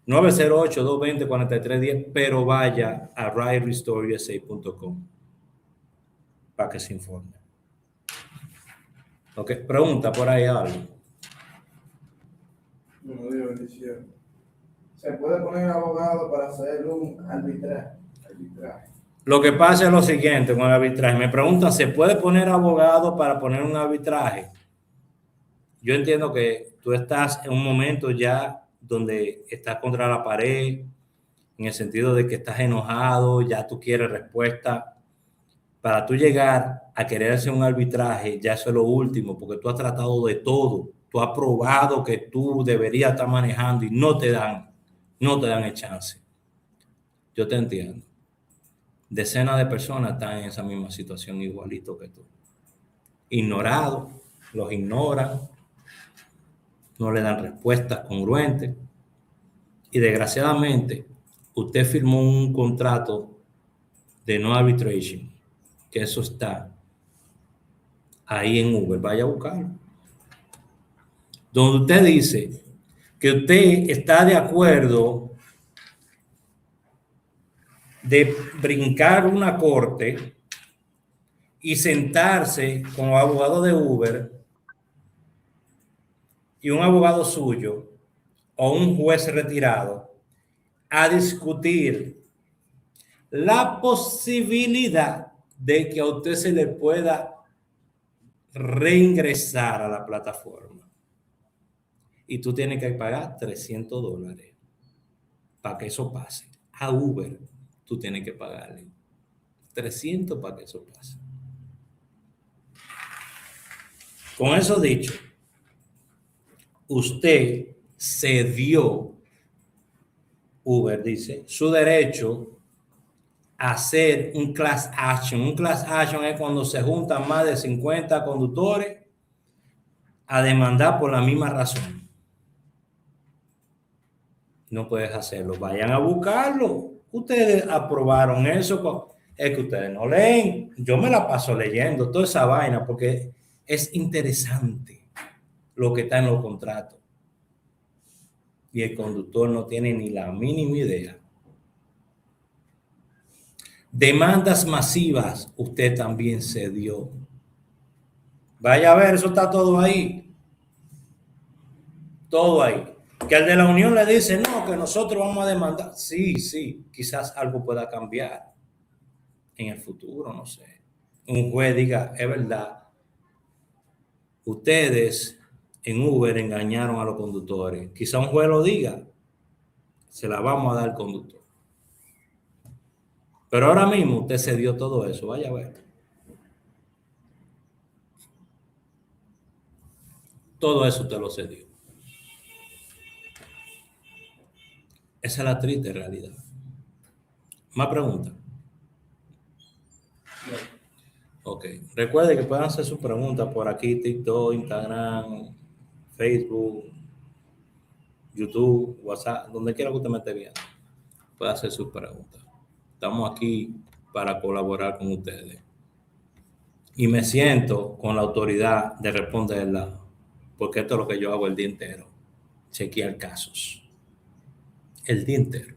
908-220-4310, pero vaya a riderestoreusa.com para que se informe. ¿Ok? Pregunta por ahí algo. Buenos días, bendiciones. ¿Se puede poner abogado para hacer un arbitraje? Lo que pasa es lo siguiente con el arbitraje. Me preguntan, ¿se puede poner abogado para poner un arbitraje? Yo entiendo que tú estás en un momento ya donde estás contra la pared, en el sentido de que estás enojado, ya tú quieres respuesta. Para tú llegar a querer hacer un arbitraje, ya eso es lo último, porque tú has tratado de todo. Tú has probado que tú deberías estar manejando y no te dan el chance. Yo te entiendo. Decenas de personas están en esa misma situación igualito que tú. Ignorados, los ignoran, no le dan respuestas congruentes. Y desgraciadamente, usted firmó un contrato de no arbitration, que eso está ahí en Uber, vaya a buscarlo. Donde usted dice que usted está de acuerdo de brincar una corte y sentarse con los abogados de Uber y un abogado suyo o un juez retirado a discutir la posibilidad de que a usted se le pueda reingresar a la plataforma. Y tú tienes que pagar $300 para que eso pase. A Uber tú tienes que pagarle 300 para que eso pase. Con eso dicho, usted cedió, Uber dice, su derecho a hacer un class action. Un class action es cuando se juntan más de 50 conductores a demandar por la misma razón. No puedes hacerlo. Vayan a buscarlo. Ustedes aprobaron eso. Es que ustedes no leen. Yo me la paso leyendo toda esa vaina porque es interesante lo que está en los contratos. Y el conductor no tiene ni la mínima idea. Demandas masivas, usted también cedió. Vaya a ver, eso está todo ahí. Todo ahí. Que el de la Unión le dice, no, que nosotros vamos a demandar. Sí, quizás algo pueda cambiar en el futuro, no sé. Un juez diga, es verdad, ustedes en Uber engañaron a los conductores. Quizá un juez lo diga, se la vamos a dar al conductor. Pero ahora mismo usted cedió todo eso, vaya a ver. Todo eso usted lo cedió. Esa es la triste realidad. Más preguntas. Ok. Recuerde que pueden hacer sus preguntas por aquí, TikTok, Instagram, Facebook, YouTube, WhatsApp, donde quiera que usted me esté viendo. Puede hacer sus preguntas. Estamos aquí para colaborar con ustedes. Y me siento con la autoridad de responderla, porque esto es lo que yo hago el día entero. Chequear casos. El día entero.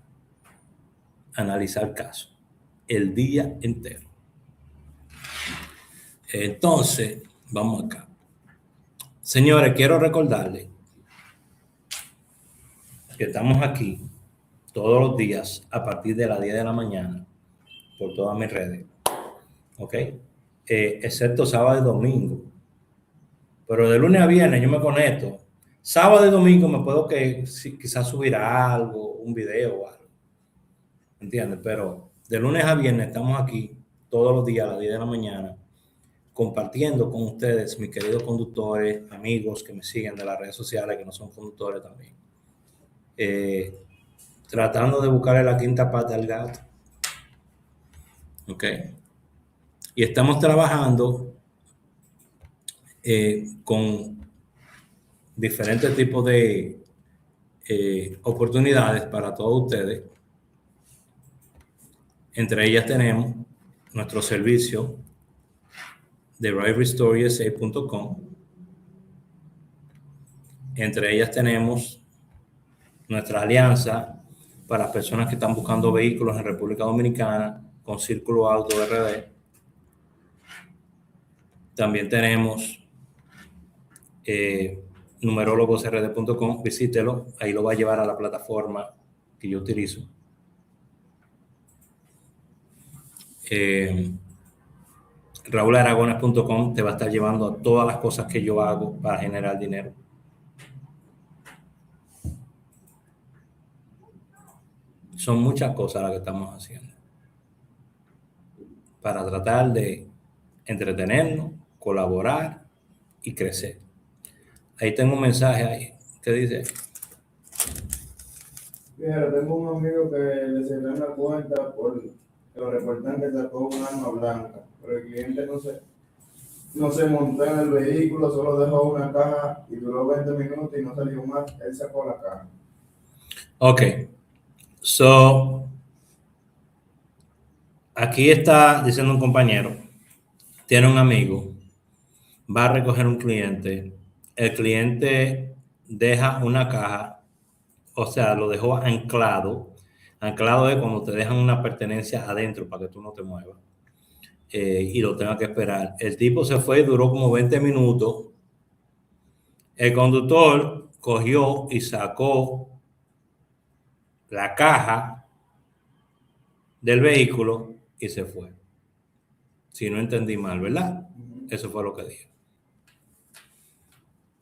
Analizar casos. El día entero. Entonces, vamos acá. Señores, quiero recordarles que estamos aquí todos los días a partir de las 10 de la mañana por todas mis redes. ¿Ok? Excepto sábado y domingo. Pero de lunes a viernes yo me conecto. Sábado y domingo me puedo quizás subir algo, un video o algo. ¿Entiendes? Pero de lunes a viernes estamos aquí todos los días a las 10 de la mañana compartiendo con ustedes, mis queridos conductores, amigos que me siguen de las redes sociales, que no son conductores también. Tratando de buscarle la quinta pata al gato. ¿Ok? Y estamos trabajando con diferentes tipos de oportunidades para todos ustedes. Entre ellas tenemos nuestro servicio de driverestorysa.com. Entre ellas tenemos nuestra alianza para personas que están buscando vehículos en República Dominicana con Círculo Auto RD. También tenemos numerólogosrd.com, visítelo, ahí lo va a llevar a la plataforma que yo utilizo. RaúlAragones.com te va a estar llevando a todas las cosas que yo hago para generar dinero. Son muchas cosas las que estamos haciendo para tratar de entretenernos, colaborar y crecer. Ahí tengo un mensaje ahí. ¿Qué dice? Mira, tengo un amigo que le cerró una cuenta por los reportan que sacó un arma blanca, pero el cliente no se montó en el vehículo, solo dejó una caja y duró 20 minutos y no salió más. Él sacó la caja. Ok. So, aquí está diciendo un compañero, tiene un amigo, va a recoger un cliente, el cliente deja una caja, o sea, lo dejó anclado. Anclado es cuando te dejan una pertenencia adentro para que tú no te muevas y lo tengas que esperar. El tipo se fue y duró como 20 minutos. El conductor cogió y sacó la caja del vehículo y se fue. Si no entendí mal, ¿verdad? Eso fue lo que dije.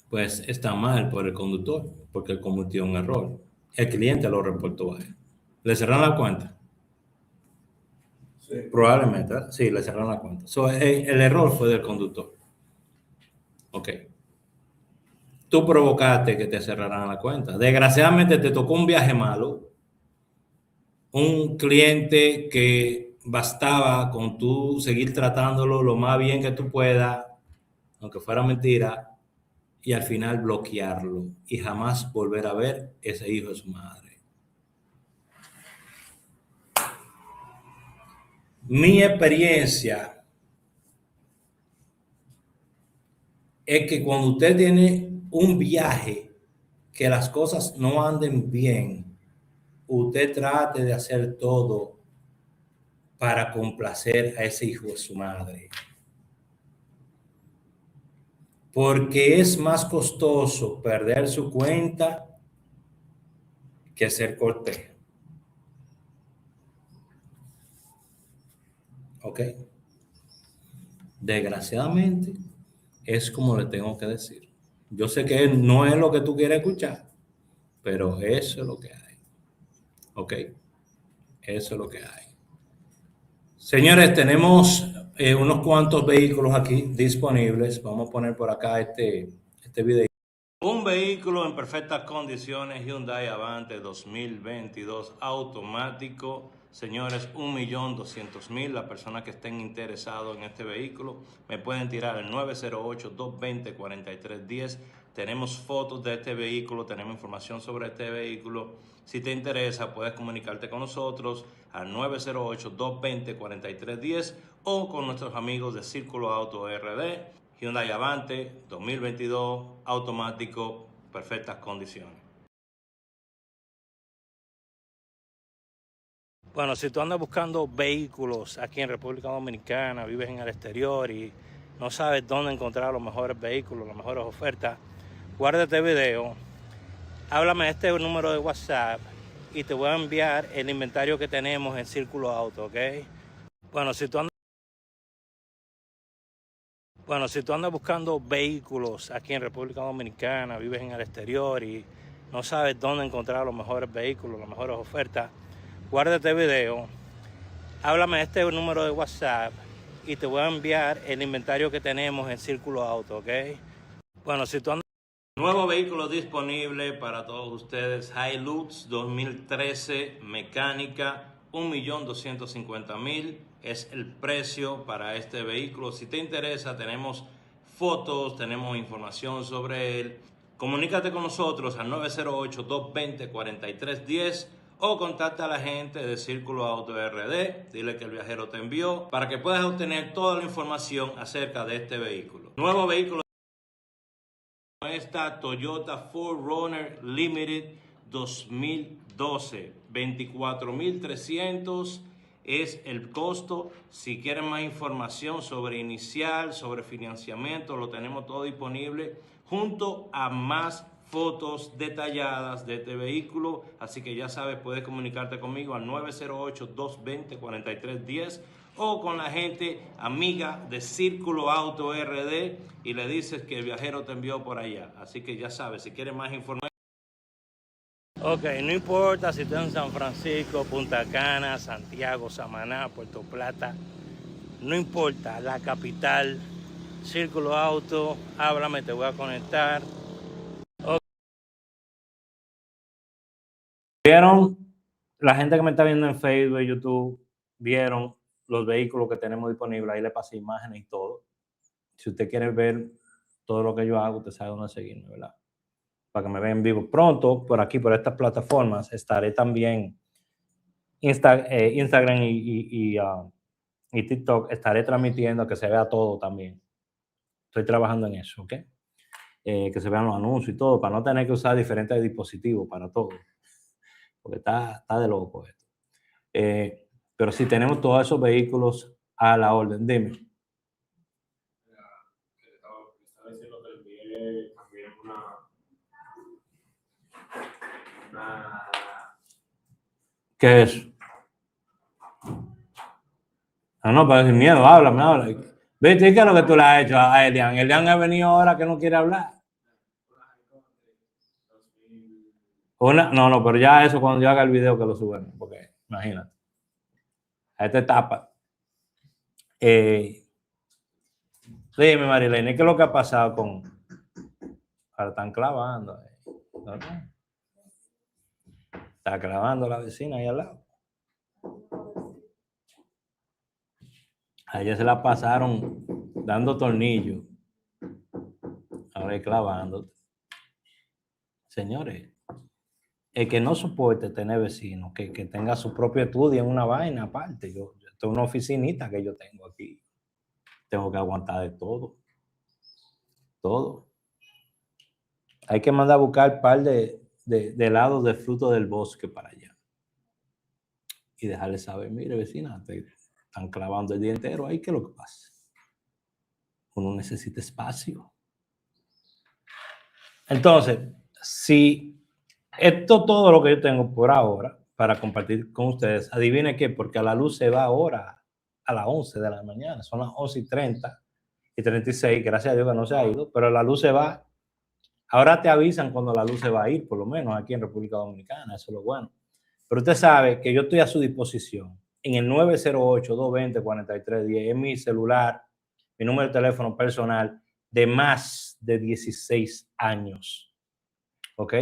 Pues está mal por el conductor, porque él cometió un error. El cliente lo reportó a él. ¿Le cerraron la cuenta? Sí. Probablemente, ¿verdad? Sí, le cerraron la cuenta. So, el error fue del conductor. Ok. Tú provocaste que te cerraran la cuenta. Desgraciadamente te tocó un viaje malo, un cliente que bastaba con tú seguir tratándolo lo más bien que tú puedas, aunque fuera mentira, y al final bloquearlo y jamás volver a ver ese hijo de su madre. Mi experiencia es que cuando usted tiene un viaje que las cosas no anden bien, usted trate de hacer todo para complacer a ese hijo de su madre. Porque es más costoso perder su cuenta que ser cortés. ¿Ok? Desgraciadamente, es como le tengo que decir. Yo sé que no es lo que tú quieres escuchar, pero eso es lo que hay. ¿Ok? Eso es lo que hay. Señores, tenemos unos cuantos vehículos aquí disponibles. Vamos a poner por acá este video. Un vehículo en perfectas condiciones, Hyundai Avante 2022 automático. Señores, 1.200.000. Las personas que estén interesados en este vehículo me pueden tirar el 908-220-4310. Tenemos fotos de este vehículo, tenemos información sobre este vehículo. Si te interesa, puedes comunicarte con nosotros al 908-220-4310 o con nuestros amigos de Círculo Auto RD. Hyundai Avante 2022 automático, perfectas condiciones. Bueno, si tú andas buscando vehículos aquí en República Dominicana, vives en el exterior y no sabes dónde encontrar los mejores vehículos, las mejores ofertas, guarda este video, háblame este número de WhatsApp y te voy a enviar el inventario que tenemos en Círculo Auto, ¿ok? Bueno, si tú andas buscando vehículos aquí en República Dominicana, vives en el exterior y no sabes dónde encontrar los mejores vehículos, las mejores ofertas, guarda este video, háblame este número de WhatsApp y te voy a enviar el inventario que tenemos en Círculo Auto, ¿ok? Bueno, si tú andas... Nuevo vehículo disponible para todos ustedes, Hilux 2013 mecánica, 1.250.000 es el precio para este vehículo. Si te interesa, tenemos fotos, tenemos información sobre él. Comunícate con nosotros al 908-220-4310 o contacta a la gente de Círculo Auto RD, dile que el viajero te envió para que puedas obtener toda la información acerca de este vehículo. Nuevo vehículo. Esta Toyota 4Runner Limited 2012, 24.300 es el costo. Si quieren más información sobre inicial, sobre financiamiento, lo tenemos todo disponible junto a más fotos detalladas de este vehículo. Así que ya sabes, puedes comunicarte conmigo al 908-220-4310 o con la gente amiga de Círculo Auto RD y le dices que el viajero te envió por allá. Así que ya sabes, si quieres más información, Ok, no importa si estás en San Francisco, Punta Cana, Santiago, Samaná, Puerto Plata, no importa, la capital, Círculo Auto, háblame, te voy a conectar. Okay. ¿Vieron? La gente que me está viendo en Facebook, YouTube, vieron los vehículos que tenemos disponibles, ahí le pasé imágenes y todo. Si usted quiere ver todo lo que yo hago, usted sabe dónde seguirme, ¿verdad? Para que me vean en vivo. Pronto, por aquí, por estas plataformas, estaré también Instagram y TikTok, estaré transmitiendo que se vea todo también. Estoy trabajando en eso, ¿ok? Que se vean los anuncios y todo, para no tener que usar diferentes dispositivos para todo. Porque está de loco esto. Pero si tenemos todos esos vehículos a la orden, dime. Estaba diciendo que envié también una... ¿Qué es? Ah, no, pero sin miedo, háblame. ¿Viste qué es lo que tú le has hecho a Elian? Elian ha venido ahora que no quiere hablar. No, pero ya eso cuando yo haga el video que lo suben, porque imagínate. A esta etapa. Dime, Marilene, ¿qué es lo que ha pasado con... Ahora están clavando. ¿No? Está clavando la vecina ahí al lado. Ayer se la pasaron dando tornillos. Ahora clavando. Señores, el que no soporte tener vecinos, que tenga su propio estudio en una vaina aparte. Esto es una oficinita que yo tengo aquí. Tengo que aguantar de todo. Todo. Hay que mandar a buscar un par de helados de fruto del bosque para allá. Y dejarle saber, mire vecina, te están clavando el día entero ahí, ¿qué es lo que pasa? Uno necesita espacio. Entonces, si esto todo lo que yo tengo por ahora para compartir con ustedes, adivinen qué, porque a la luz se va ahora a las 11 de la mañana, son las 11:30 y 36, gracias a Dios que no se ha ido, pero la luz se va. Ahora te avisan cuando la luz se va a ir, por lo menos aquí en República Dominicana, eso es lo bueno. Pero usted sabe que yo estoy a su disposición en el 908-220-4310, en mi celular, mi número de teléfono personal de más de 16 años. ¿Ok?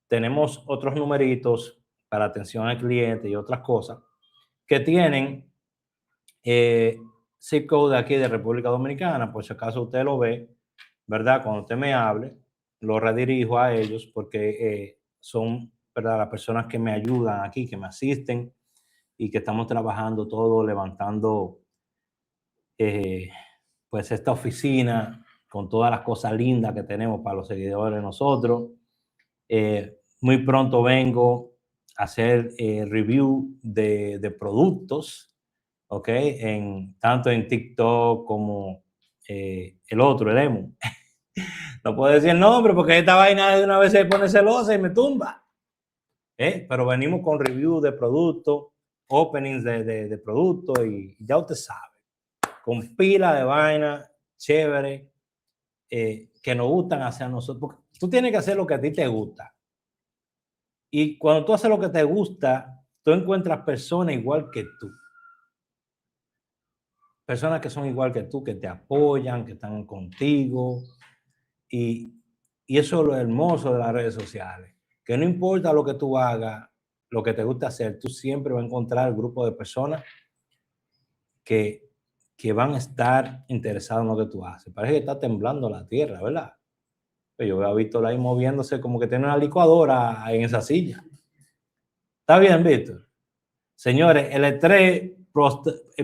Tenemos otros numeritos para atención al cliente y otras cosas que tienen zip code de aquí de República Dominicana, por si acaso usted lo ve, ¿verdad? Cuando usted me hable, lo redirijo a ellos porque son, ¿verdad?, las personas que me ayudan aquí, que me asisten y que estamos trabajando todo, levantando pues esta oficina con todas las cosas lindas que tenemos para los seguidores de nosotros. Muy pronto vengo a hacer review de productos, ¿ok? Tanto en TikTok como el otro, el Emo. No puedo decir el nombre porque esta vaina de una vez se pone celosa y me tumba. Pero venimos con review de productos, openings de productos y ya usted sabe, con pila de vaina chévere que nos gustan hacer a nosotros. Porque tú tienes que hacer lo que a ti te gusta. Y cuando tú haces lo que te gusta, tú encuentras personas igual que tú. Personas que son igual que tú, que te apoyan, que están contigo. Y eso es lo hermoso de las redes sociales. Que no importa lo que tú hagas, lo que te gusta hacer, tú siempre vas a encontrar el grupo de personas que van a estar interesados en lo que tú haces. Parece que está temblando la tierra, ¿verdad? Pero yo veo a Víctor ahí moviéndose como que tiene una licuadora en esa silla. ¿Está bien, Víctor? Señores, el estrés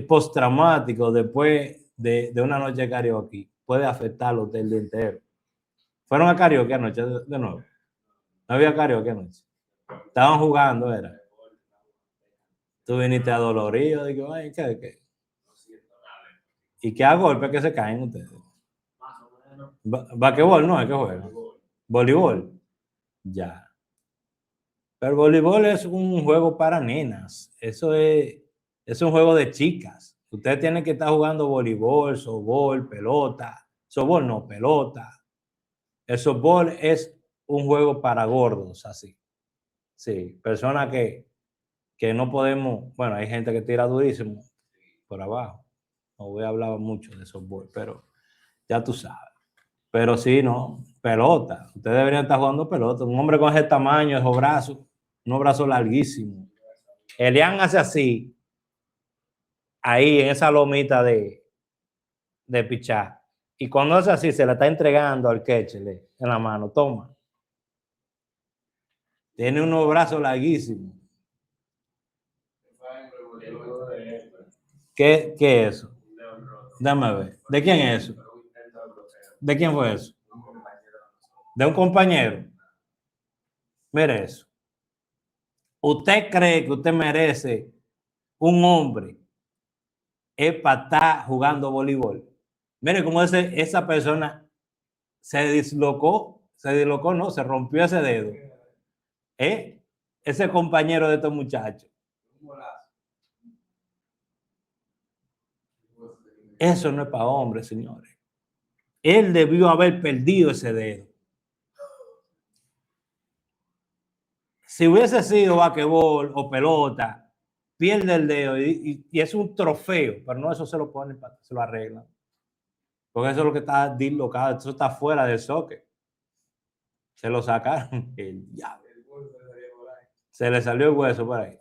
postraumático después de una noche de karaoke puede afectarlo el día entero. ¿Fueron a karaoke anoche de nuevo? ¿No había karaoke anoche? Estaban jugando, era. Tú viniste adolorido, digo, ay, ¿qué? ¿Y qué a golpe que se caen ustedes? ¿Basquetbol no es que juegan? ¿Voleibol? Ya. Pero el voleibol es un juego para nenas. Eso es un juego de chicas. Ustedes tienen que estar jugando voleibol, softball, pelota. Softball no, pelota. El softball es un juego para gordos, así. Sí, personas que no podemos, bueno, hay gente que tira durísimo por abajo. No voy a hablar mucho de softball, pero ya tú sabes. Pero sí, no, pelota. Ustedes deberían estar jugando pelota. Un hombre con ese tamaño, esos brazos, unos brazos larguísimos. Elian hace así, ahí en esa lomita de pichar. Y cuando hace así, se la está entregando al catcher en la mano. Toma. Tiene unos brazos larguísimos. ¿Qué es eso? Déjame ver. ¿De quién es eso? ¿De quién fue eso? De un compañero. Mire eso. ¿Usted cree que usted merece un hombre para estar jugando voleibol? Mire cómo esa persona se dislocó, no, se rompió ese dedo. Ese compañero de estos muchachos. Eso no es para hombres, señores. Él debió haber perdido ese dedo. Si hubiese sido basquetbol o pelota, pierde el dedo y es un trofeo, pero no, eso se lo ponen, se lo arreglan. Porque eso es lo que está dislocado, eso está fuera del soccer. Se lo sacaron, el diablo. Se le salió el hueso por ahí.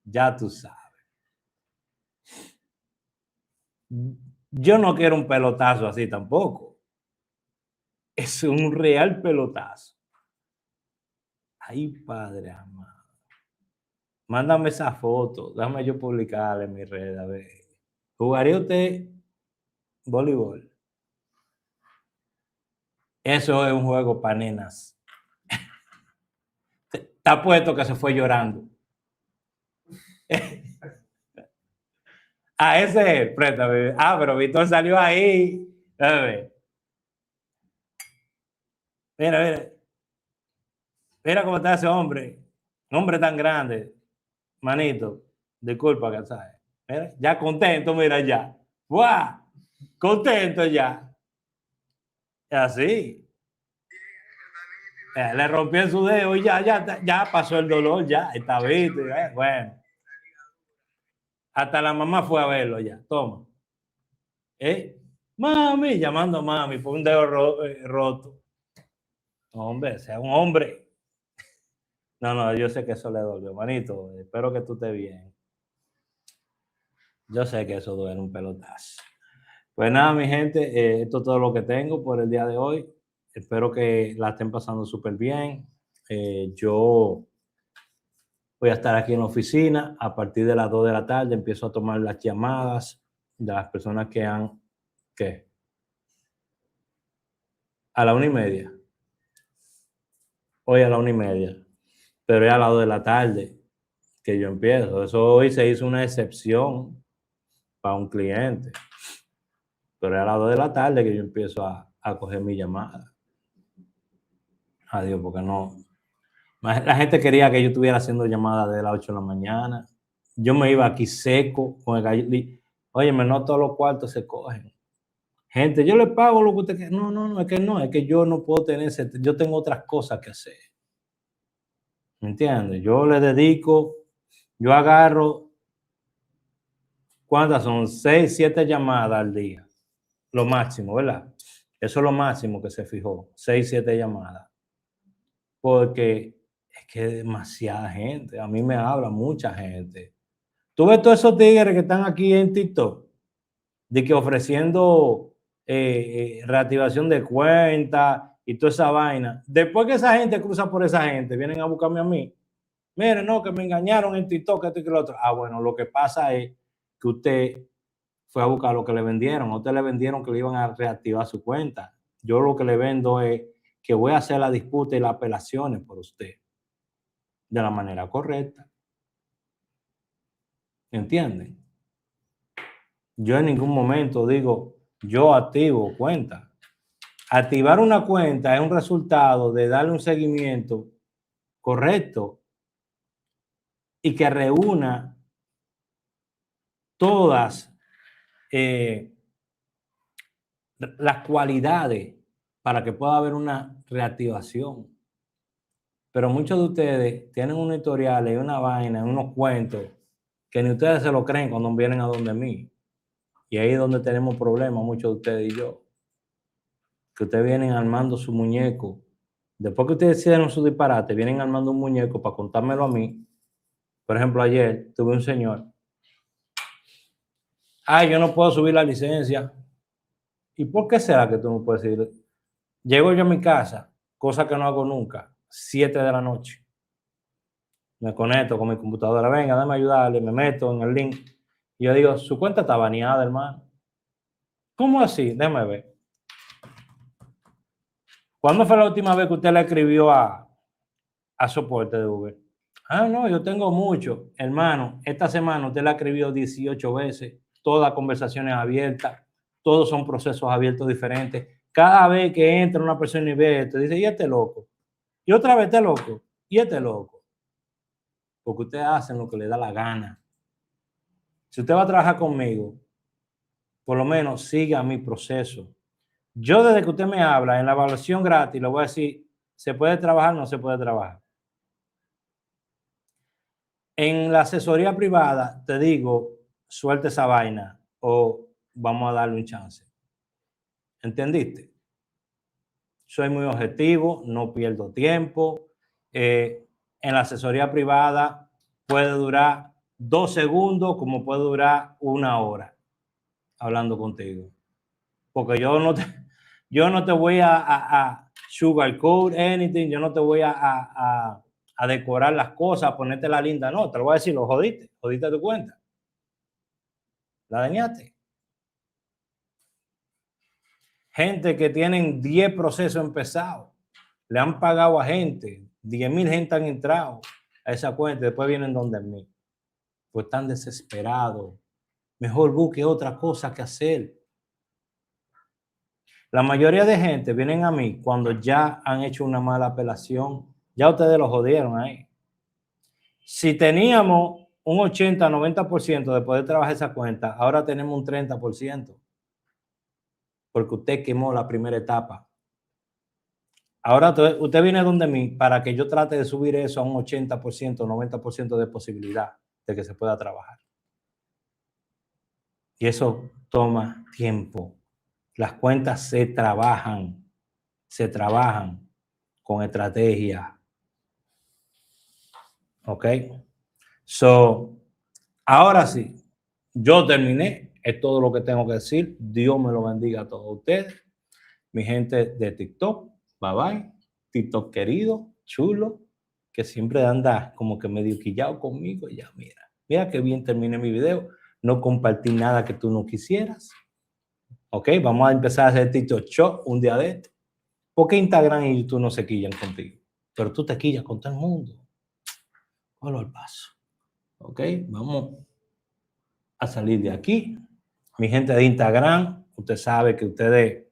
Ya tú sabes. Yo no quiero un pelotazo así tampoco. Es un real pelotazo. Ay, padre amado. Mándame esa foto. Déjame yo publicarla en mi red. A ver. ¿Jugaría usted voleibol? Eso es un juego para nenas. Está puesto que se fue llorando. Ese es, préstame. Pero Víctor salió ahí. A ver. Mira. Mira cómo está ese hombre. Un hombre tan grande. Manito, disculpa, que sabes. Mira, ya contento, mira ya. ¡Guau! Contento ya. Así. Le rompió su dedo y ya pasó el dolor, ya está visto. Bueno. Hasta la mamá fue a verlo ya. Toma. Mami, llamando a mami por un dedo roto. Hombre, sea un hombre. No, yo sé que eso le dolió, manito. Espero que tú estés bien. Yo sé que eso duele un pelotazo. Pues nada, mi gente, esto es todo lo que tengo por el día de hoy. Espero que la estén pasando súper bien. Yo voy a estar aquí en la oficina. A partir de las 2 de la tarde empiezo a tomar las llamadas de las personas que han... ¿Qué? A la 1:30. Hoy a la 1:30. Pero es a las 2 de la tarde que yo empiezo. Eso hoy se hizo una excepción para un cliente. Pero es a las 2 de la tarde que yo empiezo a coger mi llamada. Adiós, porque no... La gente quería que yo estuviera haciendo llamadas de las 8 de la mañana. Yo me iba aquí seco con el gallo. Óyeme, no todos los cuartos se cogen. Gente, yo le pago lo que usted quiera. No, es que yo no puedo tener yo tengo otras cosas que hacer. ¿Me entiendes? Yo le dedico, yo agarro, ¿cuántas son? 6, 7 llamadas al día. Lo máximo, ¿verdad? Eso es lo máximo que se fijó. 6, 7 llamadas. Porque es que es demasiada gente. A mí me habla mucha gente. Tú ves todos esos tigres que están aquí en TikTok, de que ofreciendo reactivación de cuenta y toda esa vaina. Después que esa gente cruza por esa gente, vienen a buscarme a mí. Miren, no, que me engañaron en TikTok, esto y que lo otro. Bueno, lo que pasa es que usted fue a buscar lo que le vendieron. A usted le vendieron que le iban a reactivar su cuenta. Yo lo que le vendo es que voy a hacer la disputa y las apelaciones por usted de la manera correcta. ¿Entienden? Yo en ningún momento digo, yo activo cuenta. Activar una cuenta es un resultado de darle un seguimiento correcto y que reúna todas las cualidades para que pueda haber una reactivación. Pero muchos de ustedes tienen unos historiales, una vaina, unos cuentos que ni ustedes se lo creen cuando vienen a donde mí. Y ahí es donde tenemos problemas, muchos de ustedes y yo. Que ustedes vienen armando su muñeco. Después que ustedes hicieron su disparate, vienen armando un muñeco para contármelo a mí. Por ejemplo, ayer tuve un señor. Ay, yo no puedo subir la licencia. ¿Y por qué será que tú no puedes subir? Llego yo a mi casa, cosa que no hago nunca, 7 de la noche. Me conecto con mi computadora, venga, déjame ayudarle, me meto en el link. Y yo digo, su cuenta está baneada, hermano. ¿Cómo así? Déjame ver. ¿Cuándo fue la última vez que usted le escribió a soporte de Uber? Ah, no, yo tengo mucho. Hermano, esta semana usted la escribió 18 veces, todas conversaciones abiertas, todos son procesos abiertos diferentes. Cada vez que entra una persona y ve esto, dice, y este loco. Y otra vez este loco. Y este loco. Porque ustedes hacen lo que les da la gana. Si usted va a trabajar conmigo, por lo menos siga mi proceso. Yo desde que usted me habla en la evaluación gratis, le voy a decir, ¿se puede trabajar o no se puede trabajar? En la asesoría privada, te digo, suelta esa vaina o vamos a darle un chance. ¿Entendiste? Soy muy objetivo, no pierdo tiempo. En la asesoría privada puede durar 2 segundos como puede durar 1 hora hablando contigo. Porque yo no te voy a sugarcoat anything, yo no te voy a decorar las cosas, a ponerte la linda, no, te lo voy a decir, lo jodiste tu cuenta. La dañaste. Gente que tienen 10 procesos empezados, le han pagado a gente, 10,000 gente han entrado a esa cuenta y después vienen donde mí. Pues están desesperados. Mejor busque otra cosa que hacer. La mayoría de gente vienen a mí cuando ya han hecho una mala apelación. Ya ustedes lo jodieron ahí. Si teníamos un 80-90% de poder trabajar esa cuenta, ahora tenemos un 30%. Porque usted quemó la primera etapa. Ahora usted viene donde mí para que yo trate de subir eso a un 80%, 90% de posibilidad de que se pueda trabajar. Y eso toma tiempo. Las cuentas se trabajan con estrategia. ¿Ok? So, ahora sí, yo terminé. Es todo lo que tengo que decir. Dios me lo bendiga a todos ustedes. Mi gente de TikTok, bye bye. TikTok querido, chulo, que siempre anda como que medio quillado conmigo. Ya, mira qué bien terminé mi video. No compartí nada que tú no quisieras. Ok, vamos a empezar a hacer TikTok Shop un día de esto. Porque Instagram y YouTube no se quillan contigo. Pero tú te quillas con todo el mundo. Cógelo al paso. Ok, vamos a salir de aquí. Mi gente de Instagram, usted sabe que ustedes,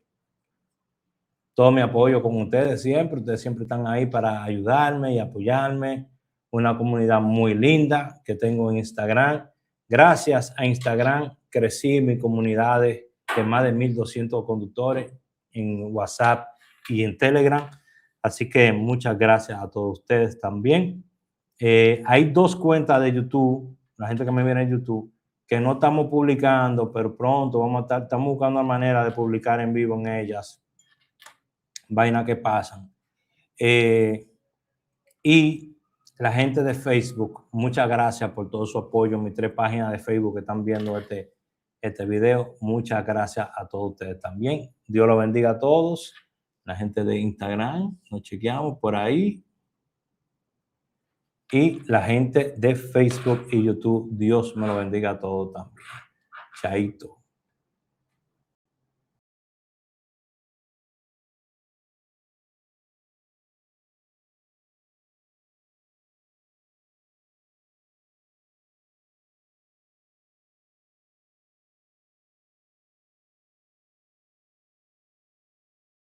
todo mi apoyo con ustedes siempre están ahí para ayudarme y apoyarme. Una comunidad muy linda que tengo en Instagram. Gracias a Instagram crecí mi comunidad de más de 1,200 conductores en WhatsApp y en Telegram. Así que muchas gracias a todos ustedes también. Hay 2 cuentas de YouTube, la gente que me viene en YouTube, que no estamos publicando, pero pronto estamos buscando una manera de publicar en vivo en ellas. Vainas que pasan. Y la gente de Facebook, muchas gracias por todo su apoyo. Mis 3 páginas de Facebook que están viendo este video, muchas gracias a todos ustedes también. Dios los bendiga a todos. La gente de Instagram, nos chequeamos por ahí. Y la gente de Facebook y YouTube, Dios me lo bendiga a todos también. Chaito.